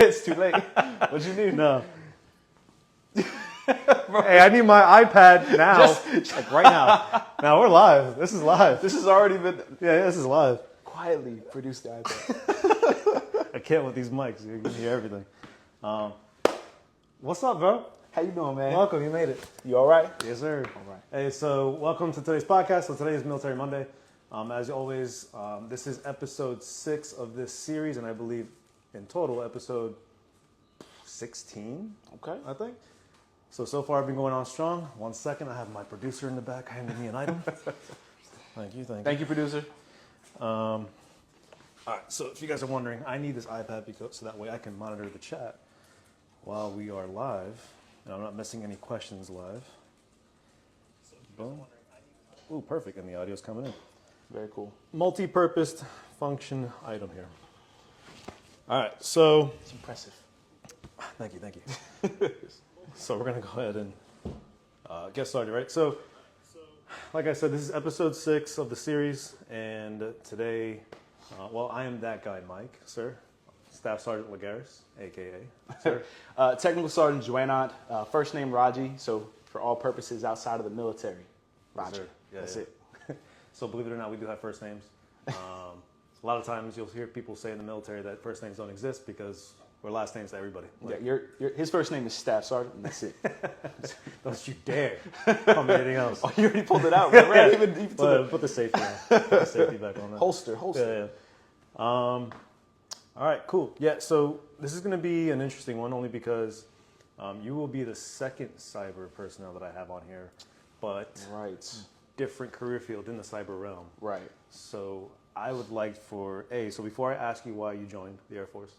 It's too late. What you need? No. Hey, I need my iPad now. Like right now. Now we're live. This is live. This has already been Yeah, this is live. quietly produced the iPad. I can't with these mics. You can hear everything. What's up, bro? How you doing, man? Welcome. You made it. You all right? Yes, sir. All right. Hey, so welcome to today's podcast. So today is Military Monday. As always, this is episode 6 of this series, and I believe in total episode 16. Okay. I think. So far I've been going on strong. 1 second, I have my producer in the back handing me an item. Thank you. Thank you, producer. All right, so if you guys are wondering, I need this iPad so that way I can monitor the chat while we are live, and I'm not missing any questions live. So boom. Ooh, perfect, and the audio's coming in. Very cool. Multi-purposed function item here. All right, so It's impressive. thank you. So we're gonna go ahead and get started, right? So, like I said, this is episode 6 of the series, and today, I am that guy, Mike, sir, Staff Sergeant Lagares, aka, sir. Technical Sergeant Jweinat, first name Raji, so for all purposes outside of the military, Raji. Sir. Yeah, That's yeah. it. So believe it or not, we do have first names. A lot of times you'll hear people say in the military that first names don't exist because we're last names to everybody. Like, Yeah, his first name is Staff Sergeant, and that's it. don't you dare call me anything else. Oh, you already pulled it out, man. Right? Even Put the safety on. Put the safety back on that. holster. Yeah. All right, cool. Yeah, so this is going to be an interesting one only because you will be the second cyber personnel that I have on here, but Right. different career field in the cyber realm. Right. So I would like so before I ask you why you joined the Air Force,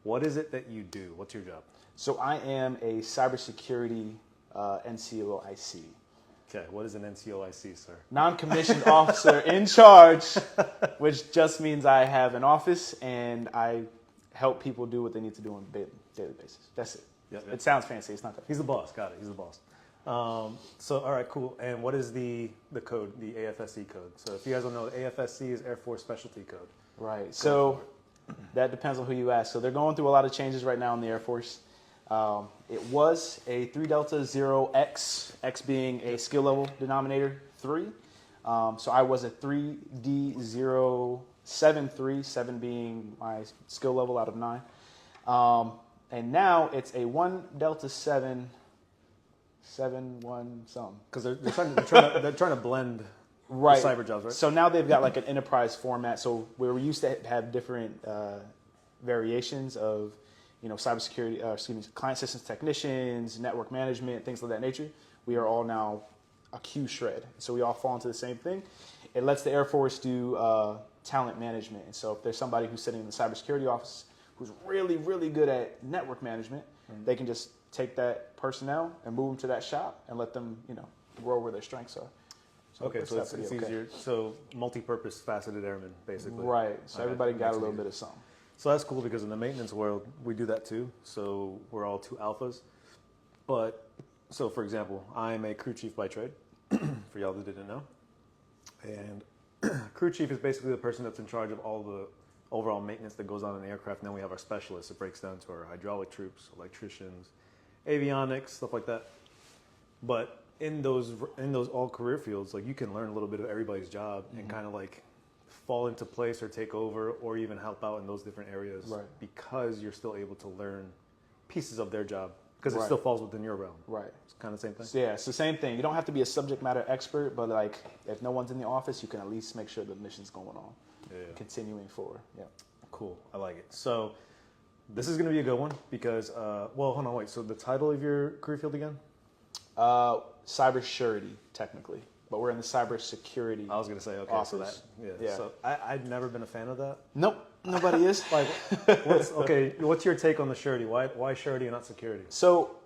what is it that you do? What's your job? So I am a cybersecurity NCOIC. Okay, what is an NCOIC, sir? Non-commissioned officer in charge, which just means I have an office and I help people do what they need to do on a daily basis. That's it. Yep. It sounds fancy. It's not that. He's the boss. Got it. He's the boss. So, all right, cool. And what is the code, the AFSC code? So if you guys don't know, AFSC is Air Force Specialty Code. Right. So that depends on who you ask. So they're going through a lot of changes right now in the Air Force. It was a 3 Delta 0X, X being a skill level denominator 3. So I was a 3D073, 7 being my skill level out of 9. And now it's a 1 Delta 7, 1 something. Because they're trying to blend Right. the cyber jobs, right? So now they've got like an enterprise format. So where we used to have different variations of, cybersecurity, client systems technicians, network management, things of that nature, we are all now a Q shred. So we all fall into the same thing. It lets the Air Force do talent management. And so if there's somebody who's sitting in the cybersecurity office who's really, really good at network management, they can just take that personnel and move them to that shop and let them, grow where their strengths are. Okay, so it's easier. So multi-purpose faceted airmen, basically. Right. So everybody got a little bit of something. So that's cool because in the maintenance world, we do that too. So we're all 2 alphas. But, so for example, I'm a crew chief by trade, for y'all that didn't know. And crew chief is basically the person that's in charge of all the overall maintenance that goes on in the aircraft. And then we have our specialists. It breaks down to our hydraulic troops, electricians, avionics, stuff like that. But in those all career fields, like you can learn a little bit of everybody's job and kind of like fall into place or take over or even help out in those different areas because you're still able to learn pieces of their job because it still falls within your realm. Right. It's kind of the same thing. So yeah, it's the same thing. You don't have to be a subject matter expert, but like if no one's in the office, you can at least make sure the mission's going on. Yeah. Continuing forward. Yeah. Cool. I like it. So this is going to be a good one because, hold on, wait. So the title of your career field again? Cyber surety, technically, but we're in the cyber security. I was gonna say okay, office. so that yeah. So I've never been a fan of that. Nope, nobody is. Like, what's your take on the surety? Why surety and not security? So,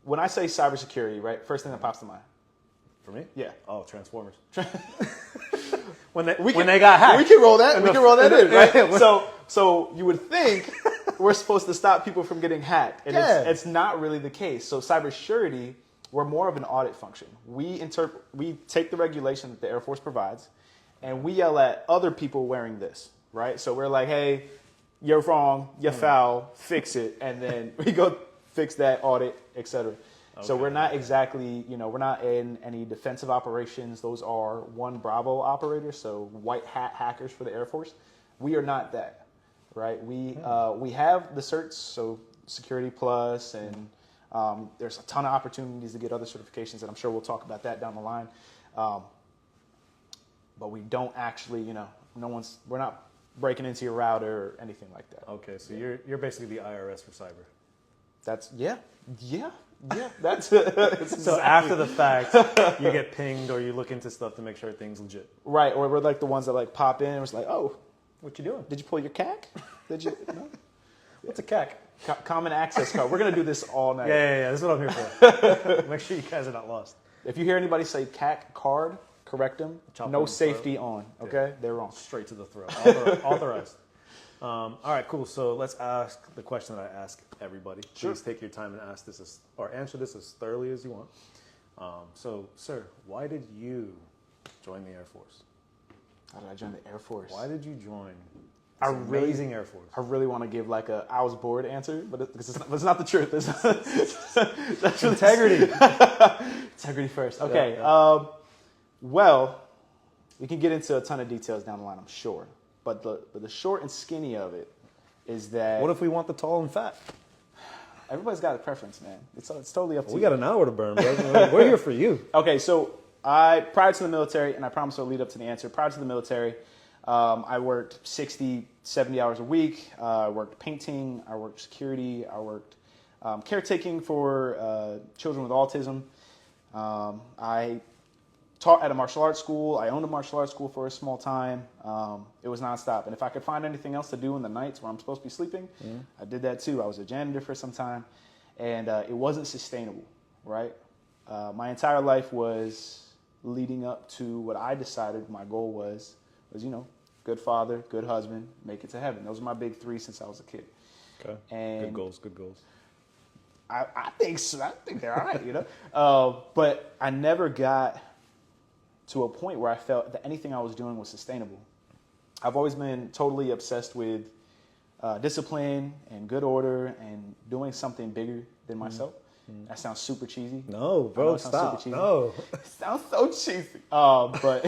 when I say cybersecurity, right, first thing that pops to mind. For me? Yeah. Oh, Transformers. when they got hacked. We can roll that. We can roll that in, right? So you would think we're supposed to stop people from getting hacked, and it's not really the case. So cyber surety, we're more of an audit function. We take the regulation that the Air Force provides, and we yell at other people wearing this, right? So we're like, hey, you're wrong, you're foul, fix it, and then we go fix that, audit, etc. So we're not exactly, we're not in any defensive operations. Those are 1 Bravo operators, so white hat hackers for the Air Force. We are not that, right? We have the certs, so Security Plus, and there's a ton of opportunities to get other certifications, and I'm sure we'll talk about that down the line. But we don't actually, we're not breaking into your router or anything like that. Okay, so you're basically the IRS for cyber. That's that's So exactly. after the fact, you get pinged or you look into stuff to make sure things legit. Right, or we're like the ones that like pop in and was like, oh, What you doing? did you pull your CAC? Did you? No? What's a CAC? Common access card. We're gonna do this all night. Yeah. This is what I'm here for. Make sure you guys are not lost. If you hear anybody say CAC card, correct them. Chop No them safety on. Okay, they're wrong. Straight to the throat. Authorized. All right, cool. So let's ask the question that I ask everybody. Sure. Please take your time and ask this or answer this as thoroughly as you want. So, sir, why did you join the Air Force? How did I join the Air Force? Why did you join I this amazing Air Force? I really want to give like a I was bored answer, but it's not the truth. That's Integrity. Integrity first. Okay. Yeah. Well, we can get into a ton of details down the line, I'm sure. But the short and skinny of it is that What if we want the tall and fat? everybody's got a preference, man. It's totally up to We you. got an hour to burn, bro. We're here for you. Okay, so prior to the military, and I promise I'll lead up to the answer. Prior to the military, I worked 60, 70 hours a week. I worked painting. I worked security. I worked caretaking for children with autism. I taught at a martial arts school. I owned a martial arts school for a small time. It was nonstop. And if I could find anything else to do in the nights where I'm supposed to be sleeping, I did that too. I was a janitor for some time. And it wasn't sustainable, right? My entire life was leading up to what I decided my goal was, good father, good husband, make it to heaven. Those are my big 3 since I was a kid. Okay. And Good goals. Good goals. I think so. I think they're all right, But I never got to a point where I felt that anything I was doing was sustainable. I've always been totally obsessed with discipline and good order and doing something bigger than myself. That sounds super cheesy. No, I bro, know it sounds stop. super cheesy. No. It sounds so cheesy. But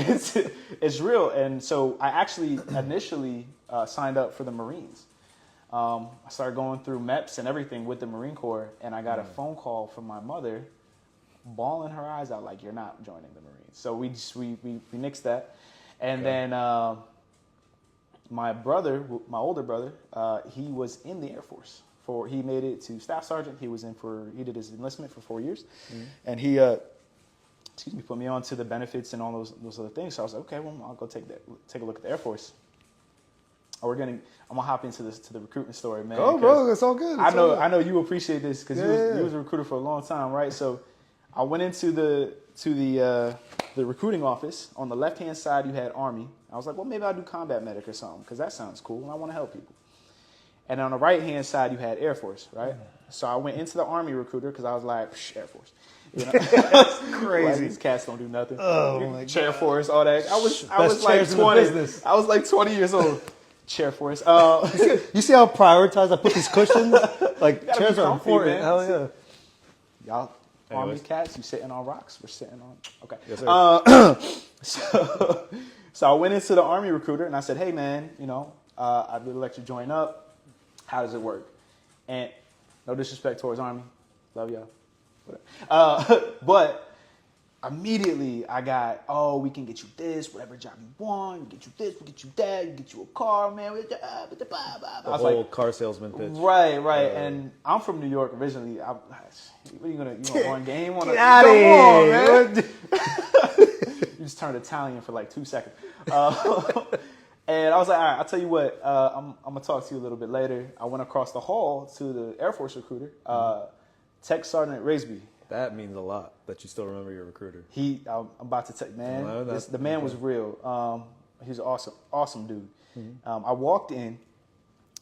it's real. And so I actually initially signed up for the Marines. I started going through MEPS and everything with the Marine Corps, and I got a phone call from my mother bawling her eyes out like, you're not joining the Marines. So we nixed that. And then my brother, my older brother, he was in the Air Force. He made it to staff sergeant. He did his enlistment for 4 years. And he put me on to the benefits and all those other things. So I was like, okay, well, I'll go take a look at the Air Force. I'm gonna hop into the recruitment story, man. Go, bro. It's all good. I know you appreciate this because you was a recruiter for a long time, right? So I went into the recruiting office. On the left hand side, you had Army. I was like, well, maybe I'll do combat medic or something because that sounds cool and I want to help people. And on the right hand side, you had Air Force, right? So I went into the Army recruiter because I was like, Air Force. That's crazy. Like, these cats don't do nothing. Oh my Chair God. Force, all that. I was Best like chairs in the 20. business. I was like 20 years old. Chair Force. You see how prioritized I put these cushions? Like, Gotta chairs be are comfy, important. man. Hell yeah. Y'all, Army Anyways. cats, you sitting on rocks? We're sitting on. Okay. Yes, sir. So I went into the Army recruiter and I said, hey, man, I'd really like to join up. How does it work? And no disrespect towards Army. Love y'all. But immediately I got, we can get you this, whatever job you want. We get you this, we get you that, we get you a car, man. The I was whole like, car salesman pitch. right. And I'm from New York originally. What are you gonna run game? Get out of here, man. You just turned Italian for like 2 seconds. And I was like, all right, I'll tell you what, I'm going to talk to you a little bit later. I went across the hall to the Air Force recruiter, Tech Sergeant Raisby. That means a lot that you still remember your recruiter. I'm about to tell you, man, No, the man was real. He's an awesome dude. I walked in,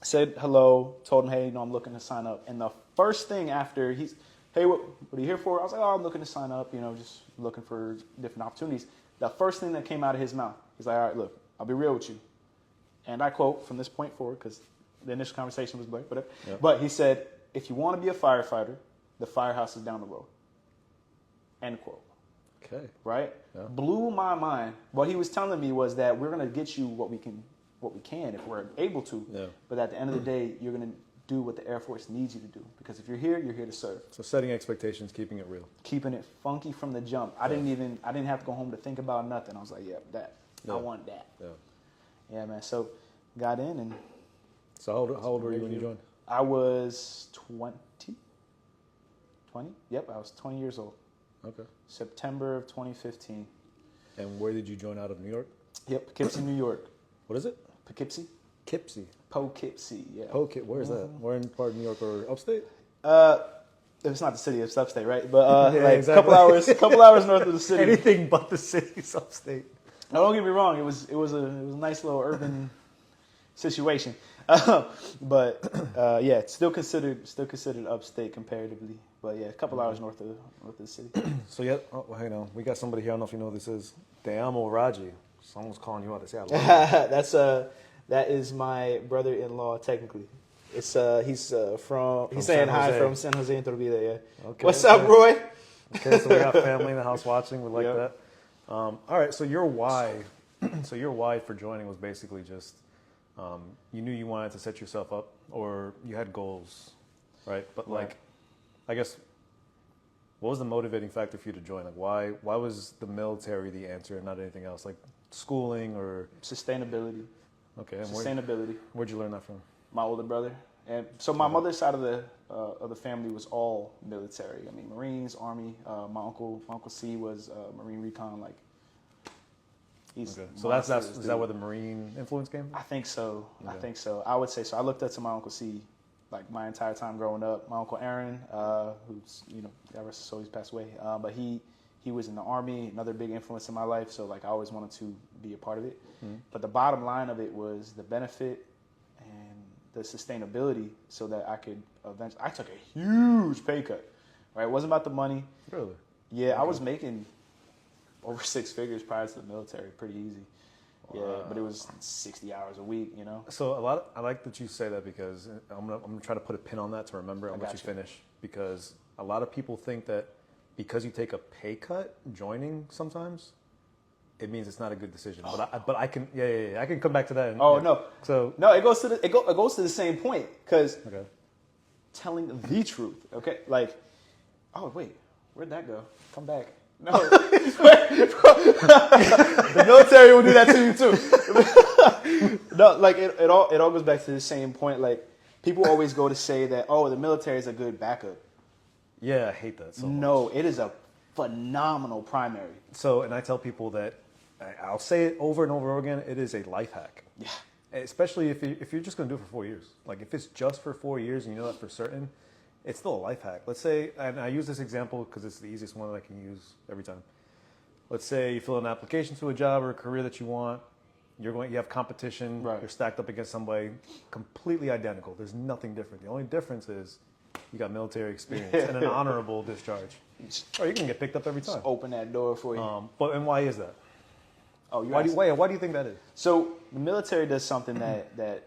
said hello, told him, hey, I'm looking to sign up. And the first thing after hey, what are you here for? I was like, I'm looking to sign up, just looking for different opportunities. The first thing that came out of his mouth, he's like, all right, look, I'll be real with you. And I quote from this point forward, because the initial conversation was black, whatever. Yep. But he said, if you want to be a firefighter, the firehouse is down the road. End quote. Okay. Right? Yeah. Blew my mind. What he was telling me was that we're going to get you what we can if we're able to. Yeah. But at the end of the day, you're going to do what the Air Force needs you to do. Because if you're here to serve. So setting expectations, keeping it real. Keeping it funky from the jump. I didn't have to go home to think about nothing. I was like, I want that. Yeah. Yeah, man. So got in and. So how old were you when you joined? I was 20. 20? Yep, I was 20 years old. Okay. September of 2015. And where did you join out of New York? Yep, Poughkeepsie, New York. What is it? Poughkeepsie? Poughkeepsie. Yeah. Where is that? Where in part of New York or upstate? It's not the city, it's upstate, right? But Yeah, like exactly. couple hours north of the city. Anything but the city's upstate. Now, don't get me wrong, it was a nice little urban situation. But yeah, it's still considered upstate comparatively. But yeah, a couple hours north of the city. So yeah, hang on. We got somebody here. I don't know if you know who this is. Te amo, Raji. Someone's calling you out to say I love you. That is my brother-in-law technically. It's he's saying San hi Jose. from San Jose Iturbide, yeah. Okay, What's up, Roy? Okay, so we got family in the house watching. We like Yep. that. All right, so your why, for joining was basically just you knew you wanted to set yourself up, or you had goals, right? But like, I guess, what was the motivating factor for you to join? Like, why was the military the answer and not anything else? Like schooling or Sustainability. okay, and Sustainability. where'd you learn that from? My older brother, and so my mother's side of the family was all military. I mean, Marines, Army. My uncle C was Marine Recon. Like, he's Okay, so is that where the Marine influence came from? I think so. Okay. I think so. I would say so. I looked up to my Uncle C like my entire time growing up. My Uncle Aaron, who's, God rest his soul, he's passed away. But he was in the Army, another big influence in my life. So like I always wanted to be a part of it. Mm-hmm. But the bottom line of it was the benefit and the sustainability so that I could eventually, I took a huge pay cut, right? It wasn't about the money. Really? Yeah, okay. I was making over 6 figures prior to the military, pretty easy. Wow. Yeah, but it was 60 hours a week, So I like that you say that because I'm gonna try to put a pin on that to remember and let you finish, because a lot of people think that because you take a pay cut joining sometimes, it means it's not a good decision. Oh. But I can I can come back to that. No. So no, it goes to the same point, because telling the truth. Okay, like, oh wait, where'd that go? Come back. No, the military will do that to you too. No, like it all goes back to the same point. Like, people always go to say that, oh, the military is a good backup. Yeah, I hate that so much. No, it is a phenomenal primary. So, and I tell people that, I'll say it over and over again, it is a life hack. Yeah. Especially if you're just going to do it for 4 years. Like, if it's just for 4 years and you know that for certain, it's still a life hack. Let's say, and I use this example because it's the easiest one that I can use every time. Let's say you fill an application to a job or a career that you want. You have competition. Right. You're stacked up against somebody completely identical. There's nothing different. The only difference is you got military experience and an honorable discharge. Or you can get picked up every time. Just open that door for you. And why is that? Oh, why do you think that is? So the military does something that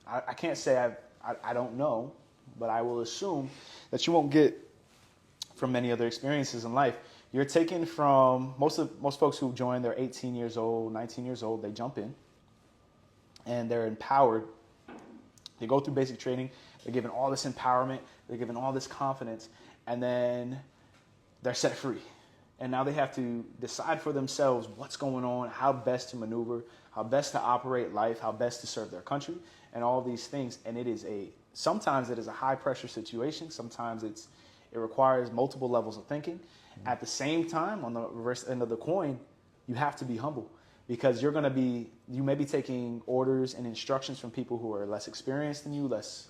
I can't say I don't know, but I will assume that you won't get from many other experiences in life. You're taken from most folks who join, they're 18 years old, 19 years old, they jump in and they're empowered. They go through basic training, they're given all this empowerment, they're given all this confidence, and then they're set free. And now they have to decide for themselves what's going on, how best to maneuver, how best to operate life, how best to serve their country, and all these things. And sometimes it is a high pressure situation. Sometimes it requires multiple levels of thinking. Mm-hmm. At the same time, on the reverse end of the coin, you have to be humble, because you may be taking orders and instructions from people who are less experienced than you, less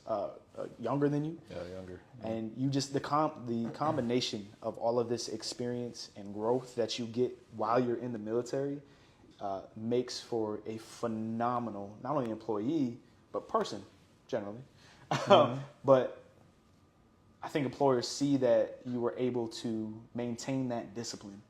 younger than you. Yeah, younger. And you just the combination of all of this experience and growth that you get while you're in the military makes for a phenomenal, not only employee, but person, generally. Mm-hmm. But I think employers see that you were able to maintain that discipline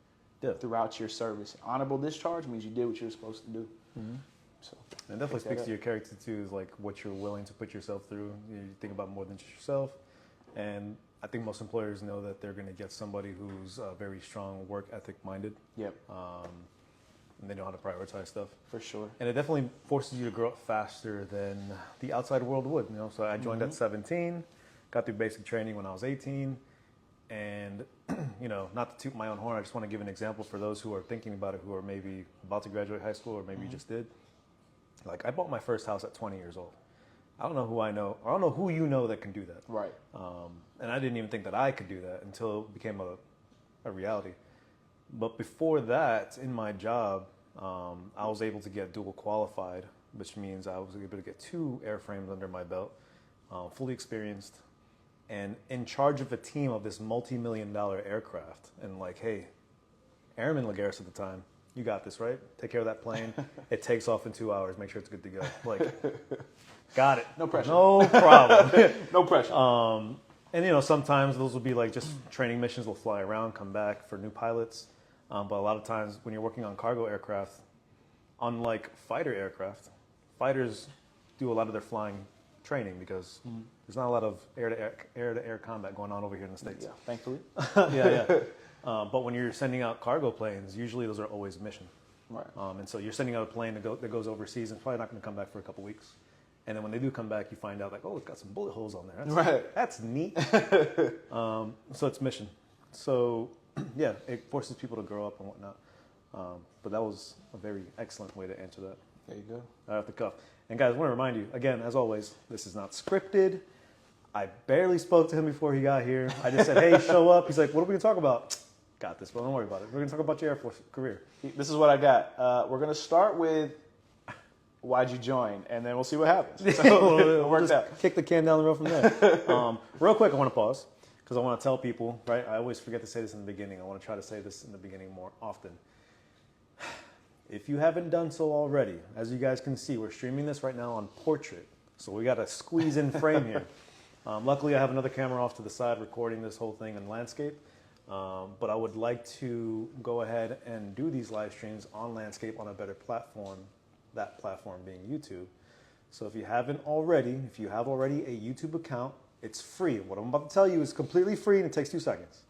throughout your service. Honorable discharge means you did what you were supposed to do. Mm-hmm. So And it definitely speaks to your character too, is like what you're willing to put yourself through. You think about more than just yourself. And I think most employers know that they're going to get somebody who's very strong, work ethic minded. Yep. And they know how to prioritize stuff. For sure. And it definitely forces you to grow up faster than the outside world would. So I joined at 17, got through basic training when I was 18. And, not to toot my own horn, I just want to give an example for those who are thinking about it, who are maybe about to graduate high school or maybe you just did. Like, I bought my first house at 20 years old. I don't know who I know. I don't know who you know that can do that. Right. And I didn't even think that I could do that until it became a reality. But before that, in my job, I was able to get dual qualified, which means I was able to get 2 airframes under my belt, fully experienced, and in charge of a team of this multi-million-dollar aircraft. And like, hey, Airman Lagares at the time, you got this, right? Take care of that plane. It takes off in 2 hours. Make sure it's good to go. Like, got it. No pressure. No problem. No pressure. And sometimes those will be like just training missions. We'll fly around, come back for new pilots. But a lot of times when you're working on cargo aircraft, unlike fighter aircraft, fighters do a lot of their flying training because there's not a lot of air-to-air combat going on over here in the States. Yeah, thankfully. Yeah. But when you're sending out cargo planes, usually those are always mission. Right. And so you're sending out a plane that goes overseas and it's probably not going to come back for a couple weeks. And then when they do come back, you find out like, oh, it's got some bullet holes on there. That's neat. So it's mission. So yeah, it forces people to grow up and whatnot. But that was a very excellent way to answer that. There you go. Right off the cuff. And guys, I want to remind you, again, as always, this is not scripted. I barely spoke to him before he got here. I just said, hey, show up. He's like, what are we going to talk about? Got this, but don't worry about it. We're going to talk about your Air Force career. This is what I got. We're going to start with why'd you join, and then we'll see what happens. So it works out. Kick the can down the road from there. Real quick, I want to pause because I want to tell people, right? I always forget to say this in the beginning. I want to try to say this in the beginning more often. If you haven't done so already, as you guys can see, we're streaming this right now on portrait. So we got to squeeze in frame here. Luckily, I have another camera off to the side recording this whole thing in landscape. But I would like to go ahead and do these live streams on landscape on a better platform, that platform being YouTube. So if you have already a YouTube account, it's free. What I'm about to tell you is completely free and it takes 2 seconds.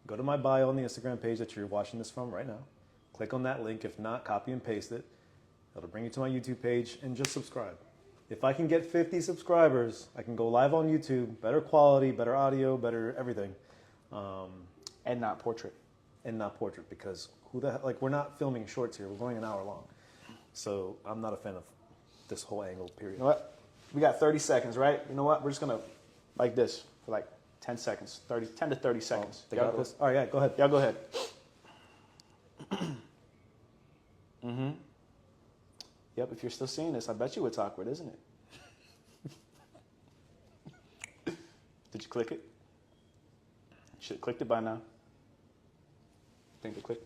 Go to my bio on the Instagram page that you're watching this from right now. Click on that link. If not, copy and paste it. It'll bring you to my YouTube page and just subscribe. If I can get 50 subscribers, I can go live on YouTube, better quality, better audio, better everything. And not portrait. And not portrait because we're not filming shorts here. We're going an hour long. So I'm not a fan of this whole angle, period. You know what? We got 30 seconds, right? You know what? We're just going to like this for like 10 seconds, 10 to 30 seconds. They got this? All right, yeah, go ahead. Y'all go ahead. Yep, if you're still seeing this, I bet you it's awkward, isn't it? Did you click it? You should have clicked it by now. Think they clicked?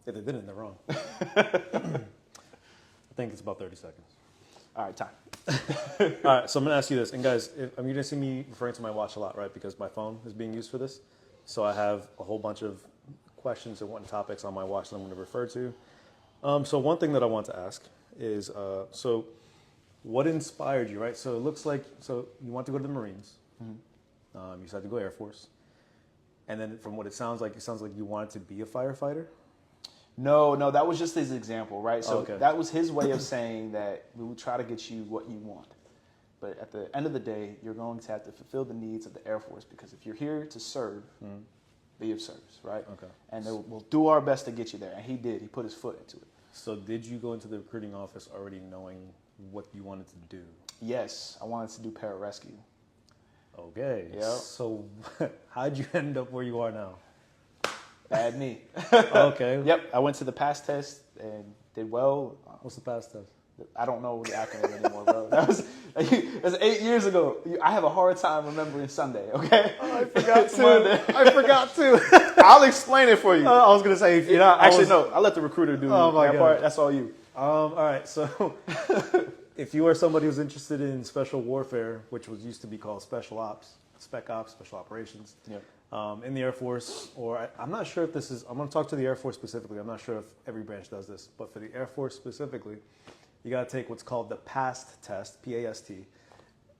If they didn't, they're wrong. I think it's about 30 seconds. All right, time. All right, so I'm going to ask you this. And guys, you're going to see me referring to my watch a lot, right? Because my phone is being used for this. So I have a whole bunch of questions and topics on my watch that I'm going to refer to. So one thing that I want to ask is, so what inspired you, right? So it looks like, so you want to go to the Marines. You decided to go Air Force. And then from what it sounds like you wanted to be a firefighter? No, that was just his example, right? So okay. That was his way of saying that we would try to get you what you want. But at the end of the day, you're going to have to fulfill the needs of the Air Force because if you're here to serve, be of service, right? Okay. And we'll do our best to get you there. And he did. He put his foot into it. So did you go into the recruiting office already knowing what you wanted to do? Yes, I wanted to do pararescue. Okay. Yep. So how'd you end up where you are now? Bad knee. Okay. Yep, I went to the PASS test and did well. What's the PASS test? I don't know the acronym anymore, bro. That was 8 years ago. I have a hard time remembering Sunday, okay? Oh, I forgot to. I forgot to. I'll explain it for you. I was going to say, if you're not... No. I'll let the recruiter do that part. That's all you. All right, so if you are somebody who's interested in special warfare, which used to be called special ops, spec ops, special operations, Yep. in the Air Force, or I'm not sure if this is, I'm going to talk to the Air Force specifically. I'm not sure if every branch does this, but for the Air Force specifically, you got to take what's called the PAST test, P-A-S-T.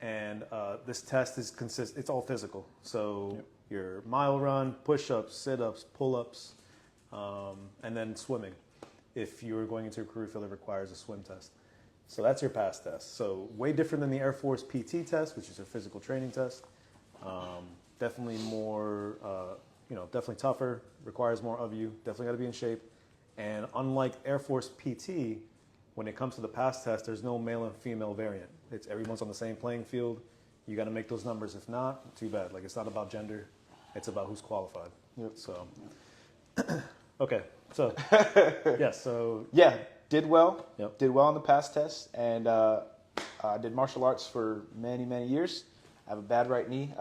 And this test it's all physical. So your mile run, push-ups, sit-ups, pull-ups, and then swimming. If you're going into a career field that requires a swim test. So that's your PAST test. So way different than the Air Force PT test, which is a physical training test. Definitely more, definitely tougher, requires more of you, definitely got to be in shape. And unlike Air Force PT, when it comes to the PAST test, there's no male and female variant. It's everyone's on the same playing field. You got to make those numbers. If not, too bad. Like, it's not about gender. It's about who's qualified. Yep. So, okay. So, yeah, did well. Yep. Did well on the PAST test, and I did martial arts for many, many years. I have a bad right knee.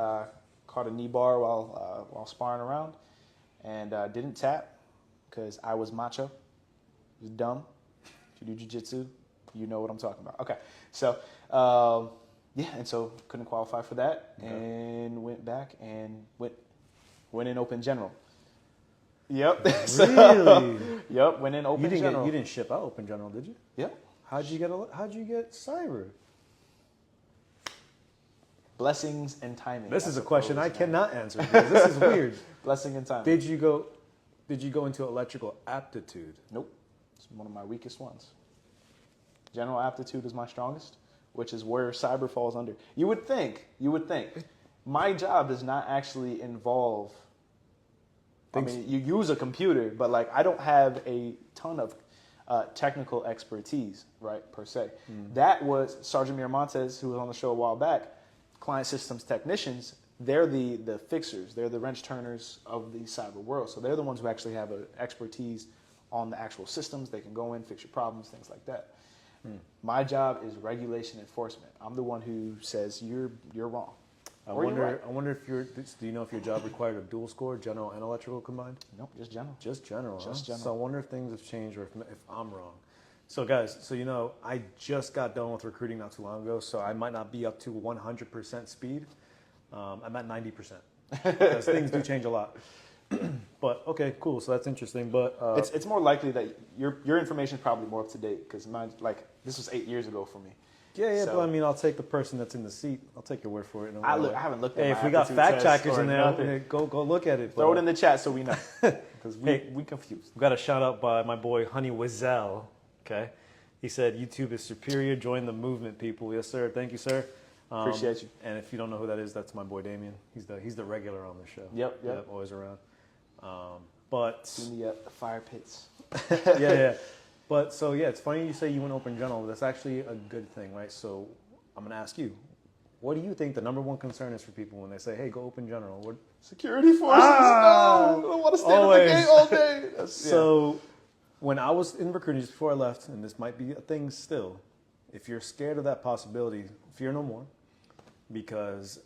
Caught a knee bar while sparring around, and didn't tap because I was macho. It was dumb. If you do jiu-jitsu, you know what I'm talking about. Okay, so and so couldn't qualify for that, and went back and went in open general. Yep. Really? Yep. Went in open general. You didn't ship out open general, did you? Yep. How'd you get cyber? Blessings and timing. This is a question I cannot answer because this is weird. Blessing and timing. Did you go into electrical aptitude? Nope. It's one of my weakest ones. General aptitude is my strongest, which is where cyber falls under. You would think. My job does not actually involve, I mean, you use a computer, but like I don't have a ton of technical expertise, right, per se. That was Sergeant Miramontes, who was on the show a while back. Client systems technicians, they're the fixers. They're the wrench turners of the cyber world. So they're the ones who actually have an expertise on the actual systems. They can go in, fix your problems, things like that. My job is regulation enforcement. I'm the one who says you're wrong. I wonder if do you know if your job required a dual score, general and electrical combined? Nope, just general. Just general. Just general. So I wonder if things have changed or if I'm wrong. So guys, I just got done with recruiting not too long ago, so I might not be up to 100% speed. I'm at 90% because things do change a lot. But okay, cool. So that's interesting. But it's more likely that your information is probably more up to date because mine, like, this was 8 years ago for me. Yeah. So, but I mean, I'll take the person that's in the seat. I'll take your word for it. I haven't looked at. Hey, my if we got aptitude fact test checkers or in nothing. there, go look at it. Throw it in the chat so we know because we confused. We got a shout out by my boy Honey Wizel. Okay, he said YouTube is superior. Join the movement, people. Yes, sir. Thank you, sir. Appreciate you. And if you don't know who that is, that's my boy Damien. He's the regular on the show. Yep. Always around. But in the fire pits. yeah. But so yeah, it's funny you say you went open general. That's actually a good thing, right? So I'm gonna ask you, what do you think the number one concern is for people when they say, "Hey, go open general"? What? Security forces. No, I don't want to stand at the gate all day. So when I was in recruiting just before I left, and this might be a thing still, if you're scared of that possibility, fear no more, because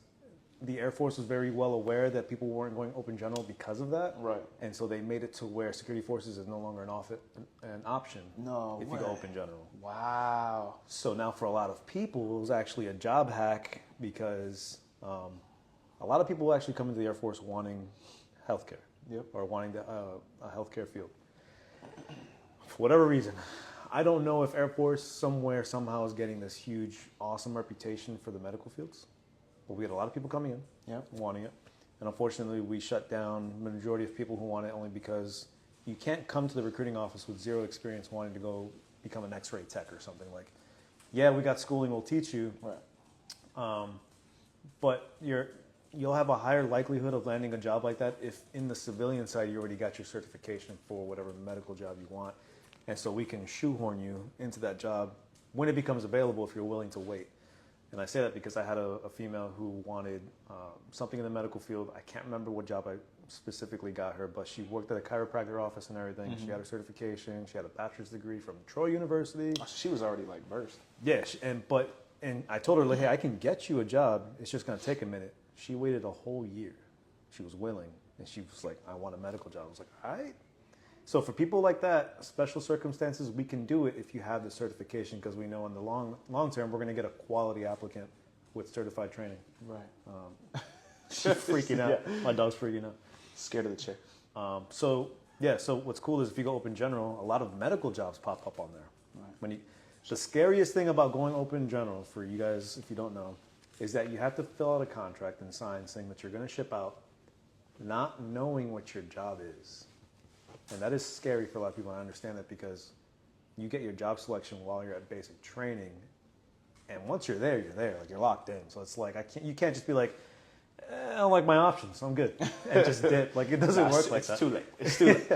the Air Force was very well aware that people weren't going open general because of that. Right. And so they made it to where security forces is no longer an option if you go open general. Wow. So now for a lot of people, it was actually a job hack because a lot of people actually come into the Air Force wanting healthcare. Yep. Or wanting a healthcare field. For whatever reason. I don't know if Air Force somewhere, somehow is getting this huge, awesome reputation for the medical fields. But we had a lot of people coming in, wanting it. And unfortunately, we shut down the majority of people who want it only because you can't come to the recruiting office with zero experience wanting to go become an X-ray tech or something. Like, yeah, we got schooling, we'll teach you. Right. But you'll have a higher likelihood of landing a job like that if in the civilian side you already got your certification for whatever medical job you want. And so we can shoehorn you into that job when it becomes available if you're willing to wait. And I say that because I had a female who wanted something in the medical field. I can't remember what job I specifically got her, but she worked at a chiropractor office and everything. Mm-hmm. She had her certification. She had a bachelor's degree from Troy University. Oh, she was already like versed. Yeah, and I told her, like, hey, I can get you a job. It's just going to take a minute. She waited a whole year. She was willing, and she was like, I want a medical job. I was like, all right. So for people like that, special circumstances, we can do it if you have the certification because we know in the long term we're going to get a quality applicant with certified training. Right. She's freaking out. Yeah. My dog's freaking out. Scared of the chair. So what's cool is if you go open general, a lot of medical jobs pop up on there. Right. The scariest thing about going open general, for you guys, if you don't know, is that you have to fill out a contract and sign saying that you're going to ship out, not knowing what your job is. And that is scary for a lot of people. I understand that because you get your job selection while you're at basic training, and once you're there, like you're locked in. So it's like you can't just be like, I don't like my options, I'm good, and just dip. Like it doesn't work like that. It's too late. It's too late.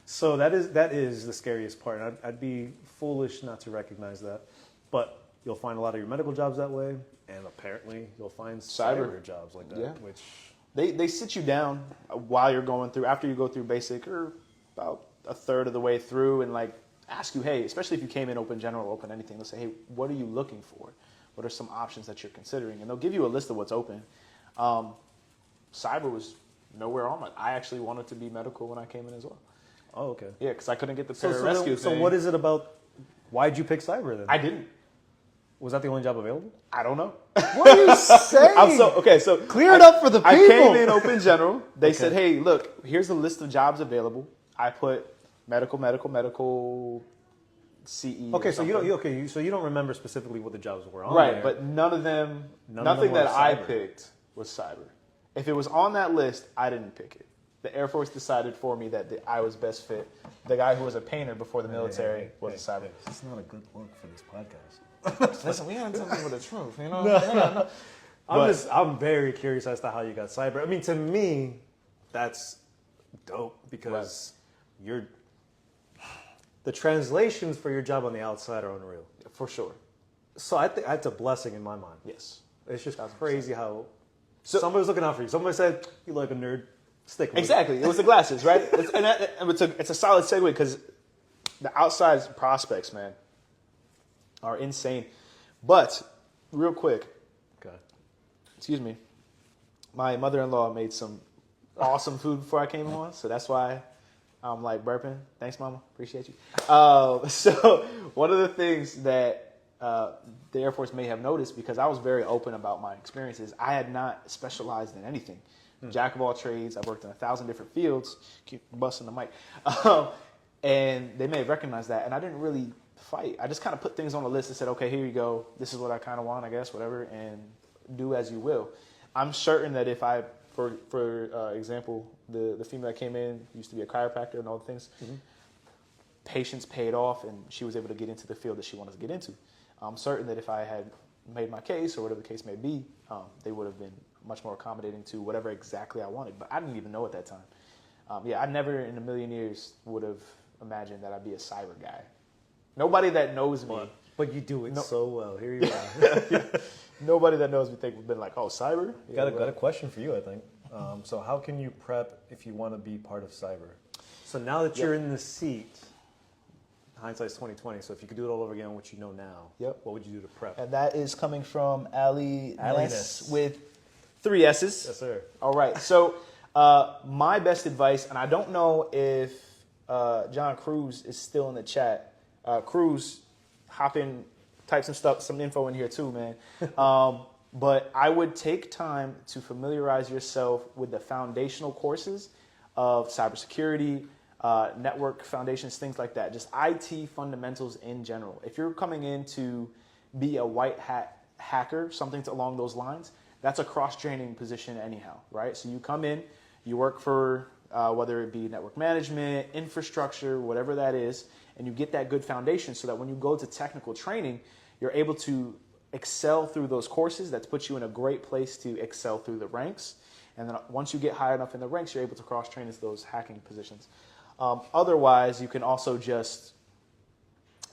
So that is the scariest part. And I'd be foolish not to recognize that. But you'll find a lot of your medical jobs that way, and apparently you'll find cyber jobs like that. Yeah. Which they sit you down while you're going through, after you go through basic, or about a third of the way through, and like ask you, hey, especially if you came in open general, open anything, they'll say, hey, what are you looking for? What are some options that you're considering? And they'll give you a list of what's open. Cyber was nowhere on it. I actually wanted to be medical when I came in as well. Oh, okay. Yeah, because I couldn't get the pararescue thing. So what is it about? Why'd you pick cyber then? I didn't. Was that the only job available? I don't know. What are you saying? So clear it up for the people. I came in open general. They said, hey, look, here's a list of jobs available. I put medical, CE. Okay, so you don't remember specifically what the jobs were on right, there. but nothing were that I cyber. picked was cyber. If it was on that list, I didn't pick it. The Air Force decided for me that I was best fit. The guy who was a painter before the military was a cyber. It's not a good look for this podcast. Listen, we gotta tell people the truth, you know? I'm very curious as to how you got cyber. I mean, to me, that's dope because the translations for your job on the outside are unreal. For sure. So I think that's a blessing in my mind. Yes. It's just crazy how somebody's looking out for you. Somebody said, you look like a nerd. Stick with exactly. It was the glasses, right? It's a solid segue because the outside prospects, man, are insane. But real quick, okay. Excuse me, my mother-in-law made some awesome food before I came on, so that's why I'm like burping. Thanks, Mama. Appreciate you. So one of the things that the Air Force may have noticed, because I was very open about my experiences, I had not specialized in anything. Jack of all trades. I've worked in 1,000 different fields. Keep busting the mic. And they may have recognized that. And I didn't really fight. I just kind of put things on a list and said, okay, here you go. This is what I kind of want, I guess, whatever. And do as you will. I'm certain that if I, for example, the female that came in used to be a chiropractor and all the things. Mm-hmm. Patience paid off, and she was able to get into the field that she wanted to get into. I'm certain that if I had made my case, or whatever the case may be, they would have been much more accommodating to whatever exactly I wanted. But I didn't even know at that time. I never in a million years would have imagined that I'd be a cyber guy. Nobody that knows me. But you do it so well. Here you are. Nobody that knows me think we've been like, oh, cyber? Yeah, got a question for you, I think. So how can you prep if you want to be part of cyber? So now that you're in the seat, hindsight's 2020. So if you could do it all over again, what you know now, what would you do to prep? And that is coming from Ali Ness with 3 S's. Yes, sir. All right. So my best advice, and I don't know if John Cruz is still in the chat. Cruz, hop in, type some info in here too, man. But I would take time to familiarize yourself with the foundational courses of cybersecurity, network foundations, things like that. Just IT fundamentals in general. If you're coming in to be a white hat hacker, something along those lines, that's a cross-training position anyhow, right? So you come in, you work for whether it be network management, infrastructure, whatever that is, and you get that good foundation so that when you go to technical training, you're able to excel through those courses. That puts you in a great place to excel through the ranks. And then once you get high enough in the ranks, you're able to cross-train into those hacking positions. Otherwise, you can also just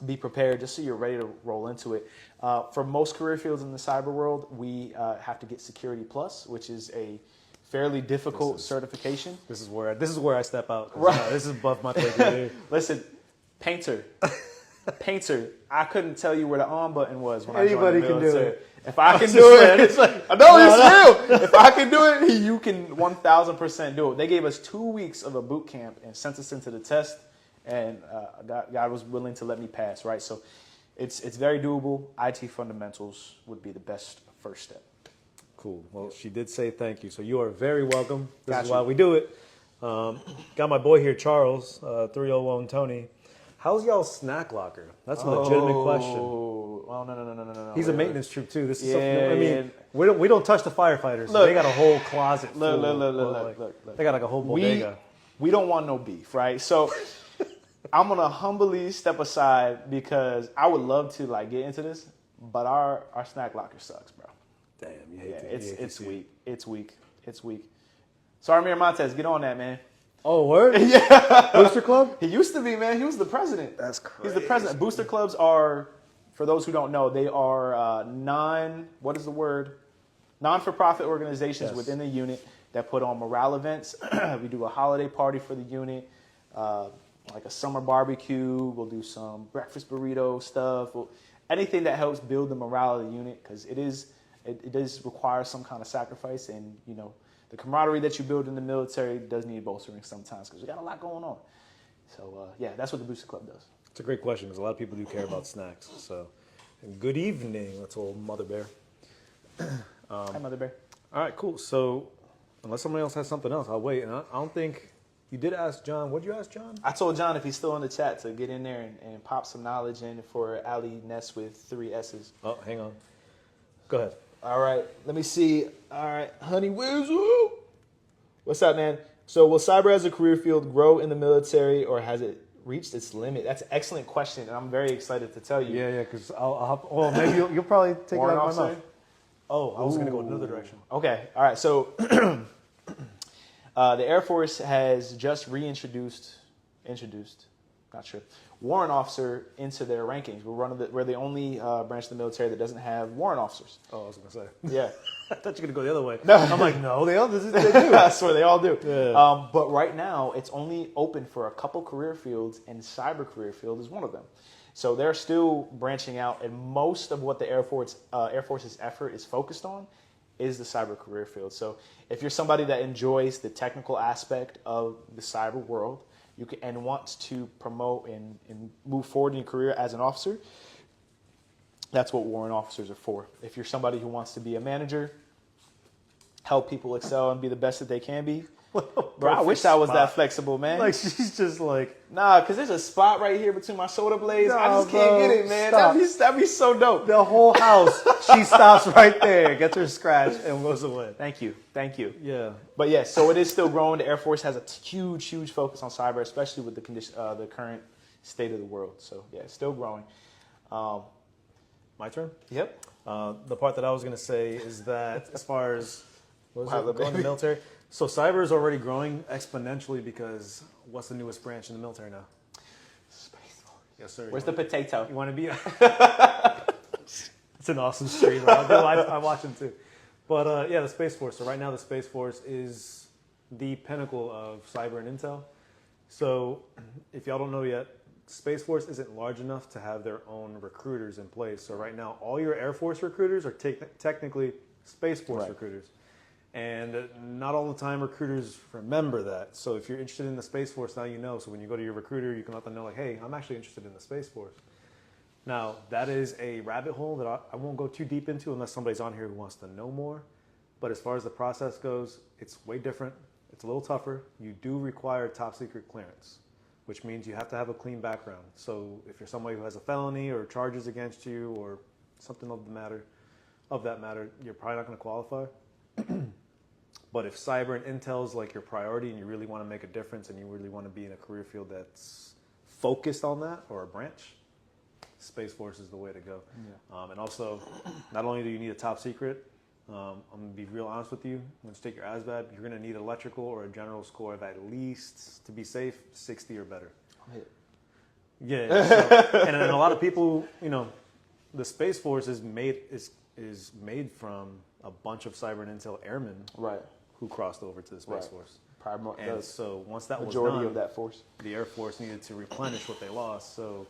be prepared just so you're ready to roll into it. For most career fields in the cyber world, we have to get Security Plus, which is a fairly difficult certification. This is where I step out. Right. This is above my pay grade. Listen, painter. I couldn't tell you where the on button was when I joined the Anybody can do military. it. If I can do it, it's like, I know it's real. If I can do it, you can 1,000% do it. They gave us 2 weeks of a boot camp and sent us into the test, and God was willing to let me pass. Right, so it's very doable. IT fundamentals would be the best first step. Cool. Well, she did say thank you, so you are very welcome. This Got is you. why we do it. Got my boy here, Charles, 301 Tony. How's y'all's snack locker? That's a legitimate question. Oh, no. He's a Wait, maintenance troop too. This is Yeah, something. I mean, yeah. we don't touch the firefighters. Look. They got a whole closet. Look, full. look. They got like a whole bodega. We don't want no beef, right? So I'm gonna humbly step aside because I would love to like get into this, but our snack locker sucks, bro. Damn, you hate Yeah, to, it's weak. It's weak. Sorry, Mayor Montez, get on that, man. Oh, word? Yeah. Booster Club? He used to be, man. He was the president. That's crazy. He's the president. Booster clubs are, for those who don't know, they are non-for-profit organizations within the unit that put on morale events. We do a holiday party for the unit, like a summer barbecue. We'll do some breakfast burrito stuff. Anything that helps build the morale of the unit, because it does require some kind of sacrifice, and you know, the camaraderie that you build in the military does need bolstering sometimes because we got a lot going on. So yeah, that's what the Booster Club does. It's a great question because a lot of people do care about snacks. So, and good evening, that's old Mother Bear. Hi, Mother Bear. All right, cool. So, unless somebody else has something else, I'll wait. And I don't think you did ask John. What did you ask John? I told John if he's still in the chat to get in there and pop some knowledge in for Ali Ness with 3 S's. Oh, hang on. Go ahead. All right, let me see. All right, Honey Wizzle. What's up, man? So will cyber as a career field grow in the military or has it reached its limit? That's an excellent question, and I'm very excited to tell you. Yeah, because well, maybe you'll probably take Warrant it out of my officer? mouth. Oh, I was going to go another direction. Okay, all right. So the Air Force has just introduced, not sure, warrant officer into their rankings. We're the only branch of the military that doesn't have warrant officers. Oh, I was going to say. Yeah. I thought you were going to go the other way. No. I'm like, no, they do. I swear they all do. Yeah. But right now, it's only open for a couple career fields, and cyber career field is one of them. So they're still branching out, and most of what the Air Force's effort is focused on is the cyber career field. So if you're somebody that enjoys the technical aspect of the cyber world, and wants to promote and move forward in your career as an officer, that's what warrant officers are for. If you're somebody who wants to be a manager, help people excel and be the best that they can be, bro, I wish I was that flexible, man. Like, she's just like... Nah, because there's a spot right here between my shoulder blades. I just can't get it, man. Stop. That'd be so dope. The whole house, she stops right there, gets her scratch, and goes away. Thank you. Yeah. But yes, so it is still growing. The Air Force has a huge focus on cyber, especially with the current state of the world. So yeah, it's still growing. My turn? Yep. The part that I was going to say is that as far as Wow, going to the military, so cyber is already growing exponentially because what's the newest branch in the military now? Space Force. Yes, sir. Where's the potato? You want to be? It's an awesome stream. I watch them too. But yeah, the Space Force. So right now, the Space Force is the pinnacle of cyber and intel. So if y'all don't know yet, Space Force isn't large enough to have their own recruiters in place. So right now, all your Air Force recruiters are technically Space Force recruiters. And not all the time recruiters remember that. So if you're interested in the Space Force, now you know. So when you go to your recruiter, you can let them know, like, hey, I'm actually interested in the Space Force. Now, that is a rabbit hole that I won't go too deep into unless somebody's on here who wants to know more. But as far as the process goes, it's way different. It's a little tougher. You do require top secret clearance, which means you have to have a clean background. So if you're somebody who has a felony or charges against you or something of that matter, you're probably not going to qualify. But if cyber and intel is like your priority and you really want to make a difference and you really want to be in a career field that's focused on that or a branch, Space Force is the way to go. Yeah. And also, not only do you need a top secret, I'm going to be real honest with you. When you take your ASVAB, you're going to need electrical or a general score of at least, to be safe, 60 or better. Yeah. So, and a lot of people, the Space Force is made from a bunch of cyber and intel airmen who crossed over to the Space Force. And so once that was done, majority of that force, the Air Force needed to replenish what they lost. So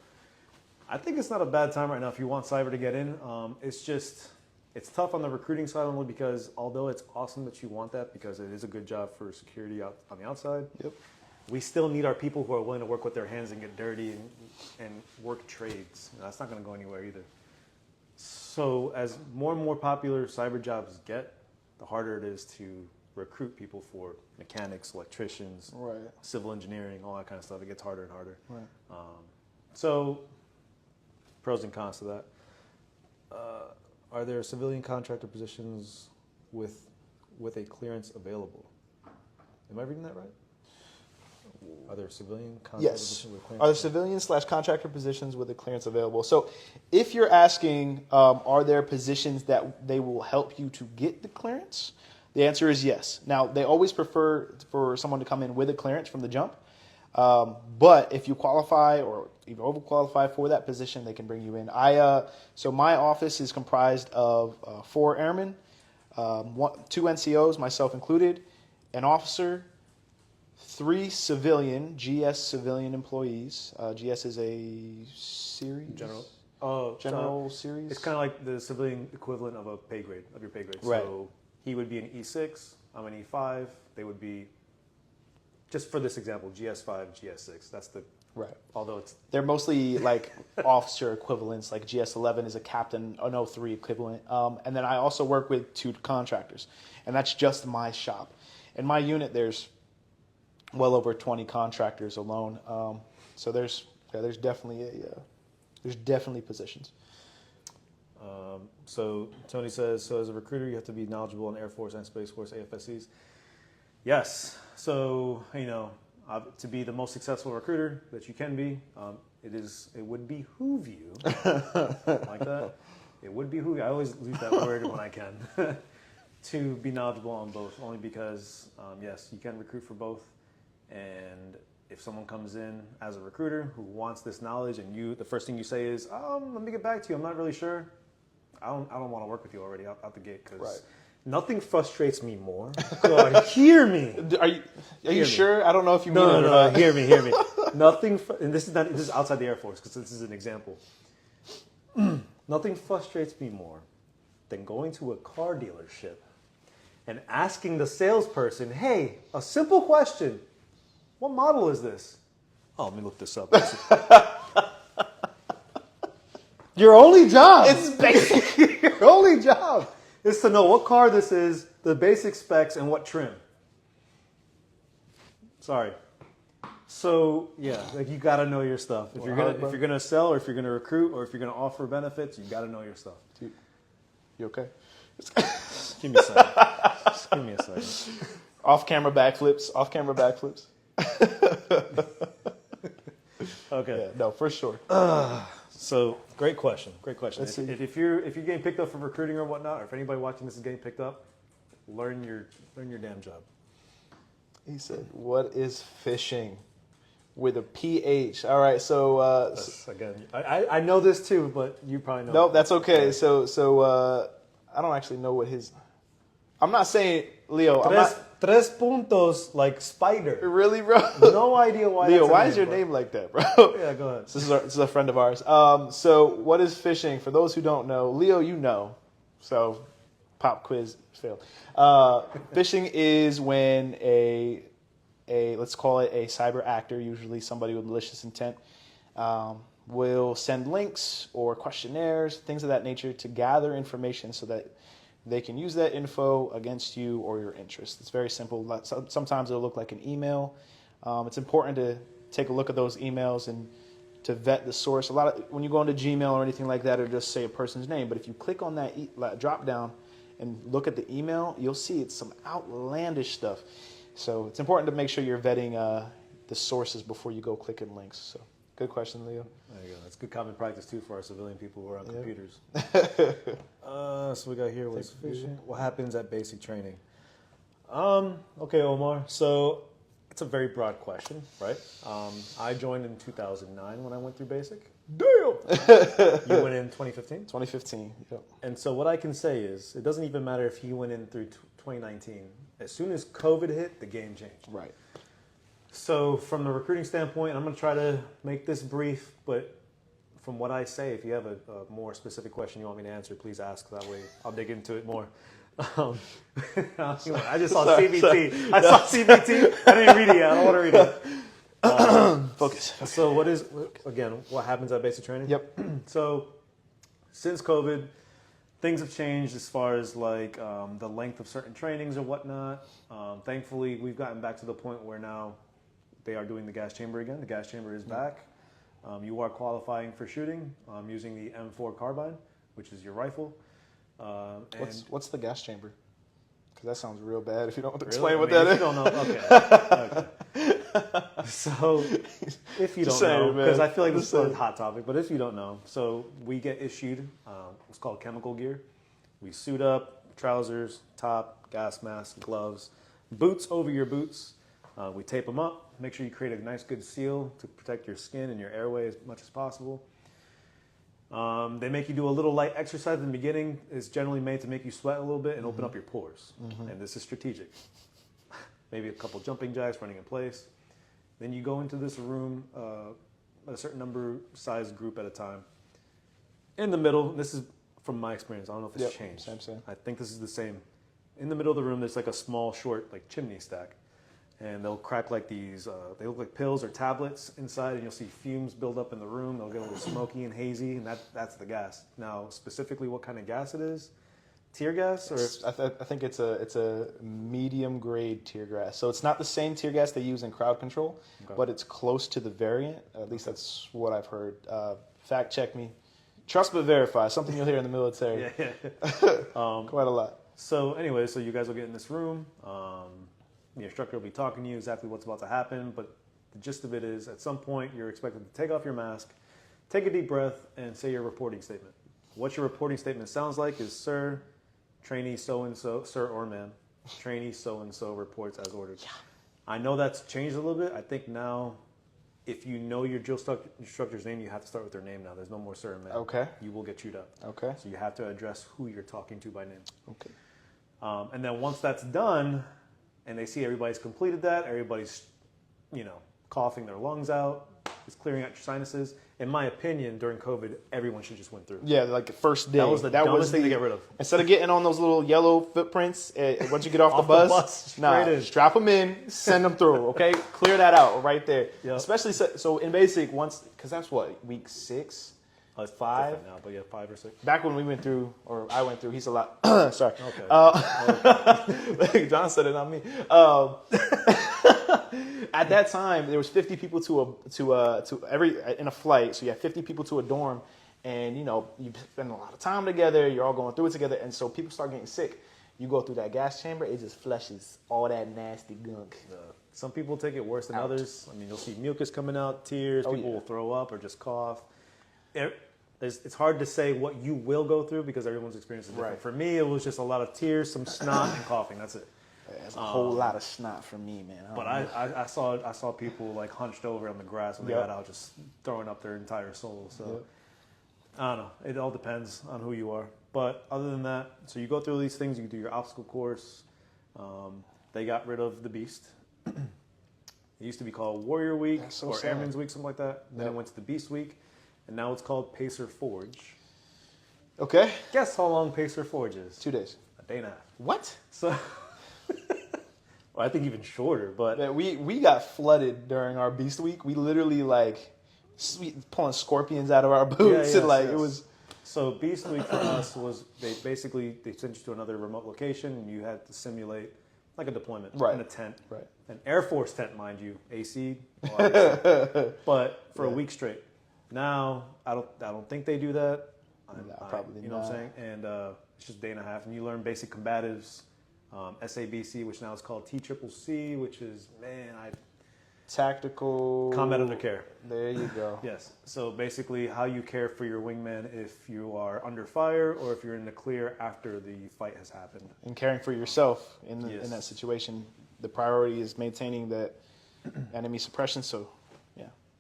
I think it's not a bad time right now if you want cyber to get in. It's tough on the recruiting side only because although it's awesome that you want that because it is a good job for security out on the outside, we still need our people who are willing to work with their hands and get dirty and work trades. That's not going to go anywhere either. So as more and more popular cyber jobs get, the harder it is to recruit people for mechanics, electricians, Right. civil engineering, all that kind of stuff. It gets harder and harder. Right. So, pros and cons to that. Are there civilian contractor positions with a clearance available? Am I reading that right? Are there civilian contractor Yes. positions with clearance? Are there civilian/contractor positions with a clearance available? So, if you're asking, are there positions that they will help you to get the clearance? The answer is yes. Now, they always prefer for someone to come in with a clearance from the jump. But if you qualify or even overqualify for that position, they can bring you in. So my office is comprised of 4 airmen, 2 NCOs, myself included, an officer, 3 civilian GS civilian employees. GS is a series. General series. It's kind of like the civilian equivalent of a pay grade, of your pay grade. Right. So he would be an E6, I'm an E5. They would be, just for this example, GS5, GS6. That's the, right. although They're mostly like officer equivalents, like GS11 is a captain, an O3 equivalent. And then I also work with 2 contractors, and that's just my shop. In my unit, there's well over 20 contractors alone. So there's definitely positions. So Tony says, so as a recruiter, you have to be knowledgeable in Air Force and Space Force AFSCs. Yes. So, to be the most successful recruiter that you can be, it would behoove you, like that. It would behoove you. I always use that word when I can, to be knowledgeable on both, only because, yes, you can recruit for both. And if someone comes in as a recruiter who wants this knowledge and the first thing you say is, let me get back to you, I'm not really sure. I don't want to work with you already out the gate, because nothing frustrates me more. God, hear me. Are you sure? I don't know if you mean it or No. not. Hear me. Nothing, and this is outside the Air Force, because this is an example. Nothing frustrates me more than going to a car dealership and asking the salesperson, hey, a simple question. What model is this? Oh, let me look this up. Your only job. It's basic. Your only job is to know what car this is, the basic specs, and what trim. Sorry. So yeah, you got to know your stuff. If you're gonna sell, or if you're gonna recruit, or if you're gonna offer benefits, you got to know your stuff. Dude, you okay? Give me a second. Just give me a second. Off-camera backflips. Okay. Yeah, no, for sure. So great question. Let's see. If you're getting picked up for recruiting or whatnot, or if anybody watching this is getting picked up, learn your damn job. He said, "What is phishing?" With a PH. All right, so Again, I know this too, but you probably know. no, that's okay. So I don't actually know what his. I'm not saying Leo. I'm not Tres puntos, like spider. really, bro. No idea why. Leo, that's why a is your bro. name like that, bro? Yeah, go ahead. This is a friend of ours. So what is phishing? For those who don't know, Leo, you know. So pop quiz failed. Phishing is when a let's call it a cyber actor, usually somebody with malicious intent, will send links or questionnaires, things of that nature, to gather information so that they can use that info against you or your interests. It's very simple. Sometimes it'll look like an email. It's important to take a look at those emails and to vet the source. When you go into Gmail or anything like that, it'll just say a person's name. But if you click on that drop down and look at the email, you'll see it's some outlandish stuff. So it's important to make sure you're vetting the sources before you go clicking links. So good question, Leo. There you go. That's good common practice too for our civilian people who are on Yep. computers. So we got here was phishing. What happens at basic training? Okay, Omar. So it's a very broad question, right? I joined in 2009 when I went through basic. Damn. You went in 2015? 2015. Yep. And so what I can say is, it doesn't even matter if you went in through 2019. As soon as COVID hit, the game changed. Right. So from the recruiting standpoint, I'm going to try to make this brief, but from what I say, if you have a more specific question you want me to answer, please ask. That way I'll dig into it more. I just saw CBT. I saw CBT. I didn't read it yet. I don't want to read it. Focus. So what happens at basic training? Yep. So since COVID, things have changed as far as like the length of certain trainings or whatnot. Thankfully, we've gotten back to the point where now they are doing the gas chamber again. The gas chamber is back. You are qualifying for shooting using the M4 carbine, which is your rifle. What's the gas chamber? Because that sounds real bad if you don't Really? explain what I mean, that if is. you don't know, okay. So, if you don't know, because I feel like this is a hot topic, but if you don't know, so we get issued what's called chemical gear. We suit up, trousers, top, gas mask, gloves, boots over your boots. We tape them up, make sure you create a nice good seal to protect your skin and your airway as much as possible. They make you do a little light exercise in the beginning. It's generally made to make you sweat a little bit and open up your pores. And this is strategic. Maybe a couple jumping jacks running in place. Then you go into this room, a certain number size group at a time. In the middle, this is from my experience. I don't know if it's changed. Same. I think this is the same. In the middle of the room, there's like a small, short, like chimney stack. And they'll crack like these, they look like pills or tablets inside, and you'll see fumes build up in the room. They'll get a little smoky and hazy, and that's the gas. Now, specifically what kind of gas it is, tear gas? Or I think it's a medium grade tear gas. So it's not the same tear gas they use in crowd control, but it's close to the variant. At least that's what I've heard. Fact check me. Trust but verify. Something you'll hear in the military. Quite a lot. So anyway, so you guys will get in this room. The instructor will be talking to you exactly what's about to happen, but the gist of it is at some point you're expected to take off your mask, take a deep breath, and say your reporting statement. What your reporting statement sounds like is, sir, trainee so-and-so, sir or ma'am, trainee so-and-so reports as ordered. Yeah. I know that's changed a little bit. I think now if you know your drill instructor's name, you have to start with their name now. There's no more sir and ma'am. Okay. You will get chewed up. Okay. So you have to address who you're talking to by name. Okay. And then once that's done, and they see everybody's completed that, everybody's, coughing their lungs out, is clearing out your sinuses. In my opinion, during COVID, everyone should just went through. Yeah, like the first day. That was the dumbest thing to get rid of. Instead of getting on those little yellow footprints, once you get off the bus, strap them in, send them through, okay? Clear that out right there. Yep. Especially, so in basic, because that's what, week 6? 5 now, but yeah, 5 or 6. Back when we went through, or I went through, he's a lot. Sorry. Okay. John said it, not me. At that time, there was 50 people to every in a flight, so you had 50 people to a dorm, and you spend a lot of time together. You're all going through it together, and so people start getting sick. You go through that gas chamber, it just flushes all that nasty gunk. Some people take it worse than others. I mean, you'll see mucus coming out, tears. People will throw up or just cough. It's hard to say what you will go through because everyone's experience is different. Right. For me, it was just a lot of tears, some snot, and coughing. That's it. It's a whole lot of snot for me, man. But I saw people like hunched over on the grass when they got out, just throwing up their entire soul. So I don't know. It all depends on who you are. But other than that, so you go through these things. You do your obstacle course. They got rid of the Beast. It used to be called Warrior Week or Airman's Week, something like that. Then it went to the Beast Week. And now it's called Pacer Forge. Okay. Guess how long Pacer Forge is? 2 days. A day and a half. What? So, well, I think even shorter. But man, we got flooded during our Beast Week. We literally pulling scorpions out of our boots and it was. So Beast Week for us was they sent you to another remote location and you had to simulate like a deployment in a tent, an Air Force tent, mind you, AC, but for a week straight. Now, I don't think they do that. Probably you know what I'm saying? And it's just a day and a half. And you learn basic combatives, SABC, which now is called TCCC, which is, tactical... Combat under care. There you go. Yes. So basically how you care for your wingman if you are under fire or if you're in the clear after the fight has happened. And caring for yourself in that situation. The priority is maintaining that enemy suppression, so...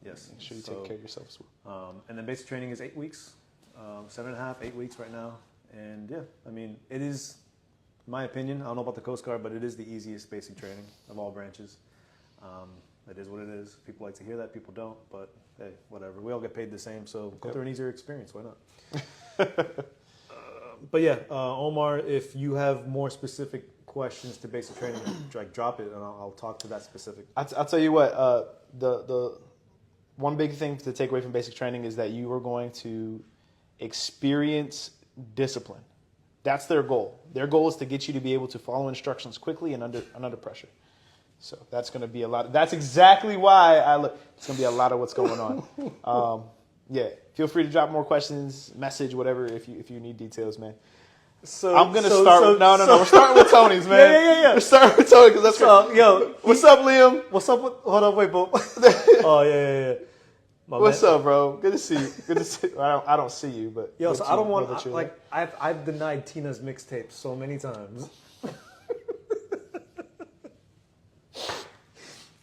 Yes. Make sure you take care of yourself as well. And then basic training is 8 weeks, 7.5, 8 weeks right now. And it is, in my opinion, I don't know about the Coast Guard, but it is the easiest basic training of all branches. It is what it is. People like to hear that, people don't, but hey, whatever. We all get paid the same, so go through an easier experience. Why not? But yeah, Omar, if you have more specific questions to basic training, drop it, and I'll talk to that specific. I'll tell you what, the one big thing to take away from basic training is that you are going to experience discipline. That's their goal. Their goal is to get you to be able to follow instructions quickly and under pressure. So that's going to be a lot. That's exactly why it's going to be a lot of what's going on. Yeah, feel free to drop more questions, message, whatever, if you need details, man. So I'm gonna start. No. We're starting with Tony's, man. Yeah. We're starting with Tony because that's what's up, Liam? What's up? Hold on, wait, Bo. Oh yeah. What's up, bro? Good to see you. Good to see. I don't see you, but So I don't want I've denied Tina's mixtape so many times.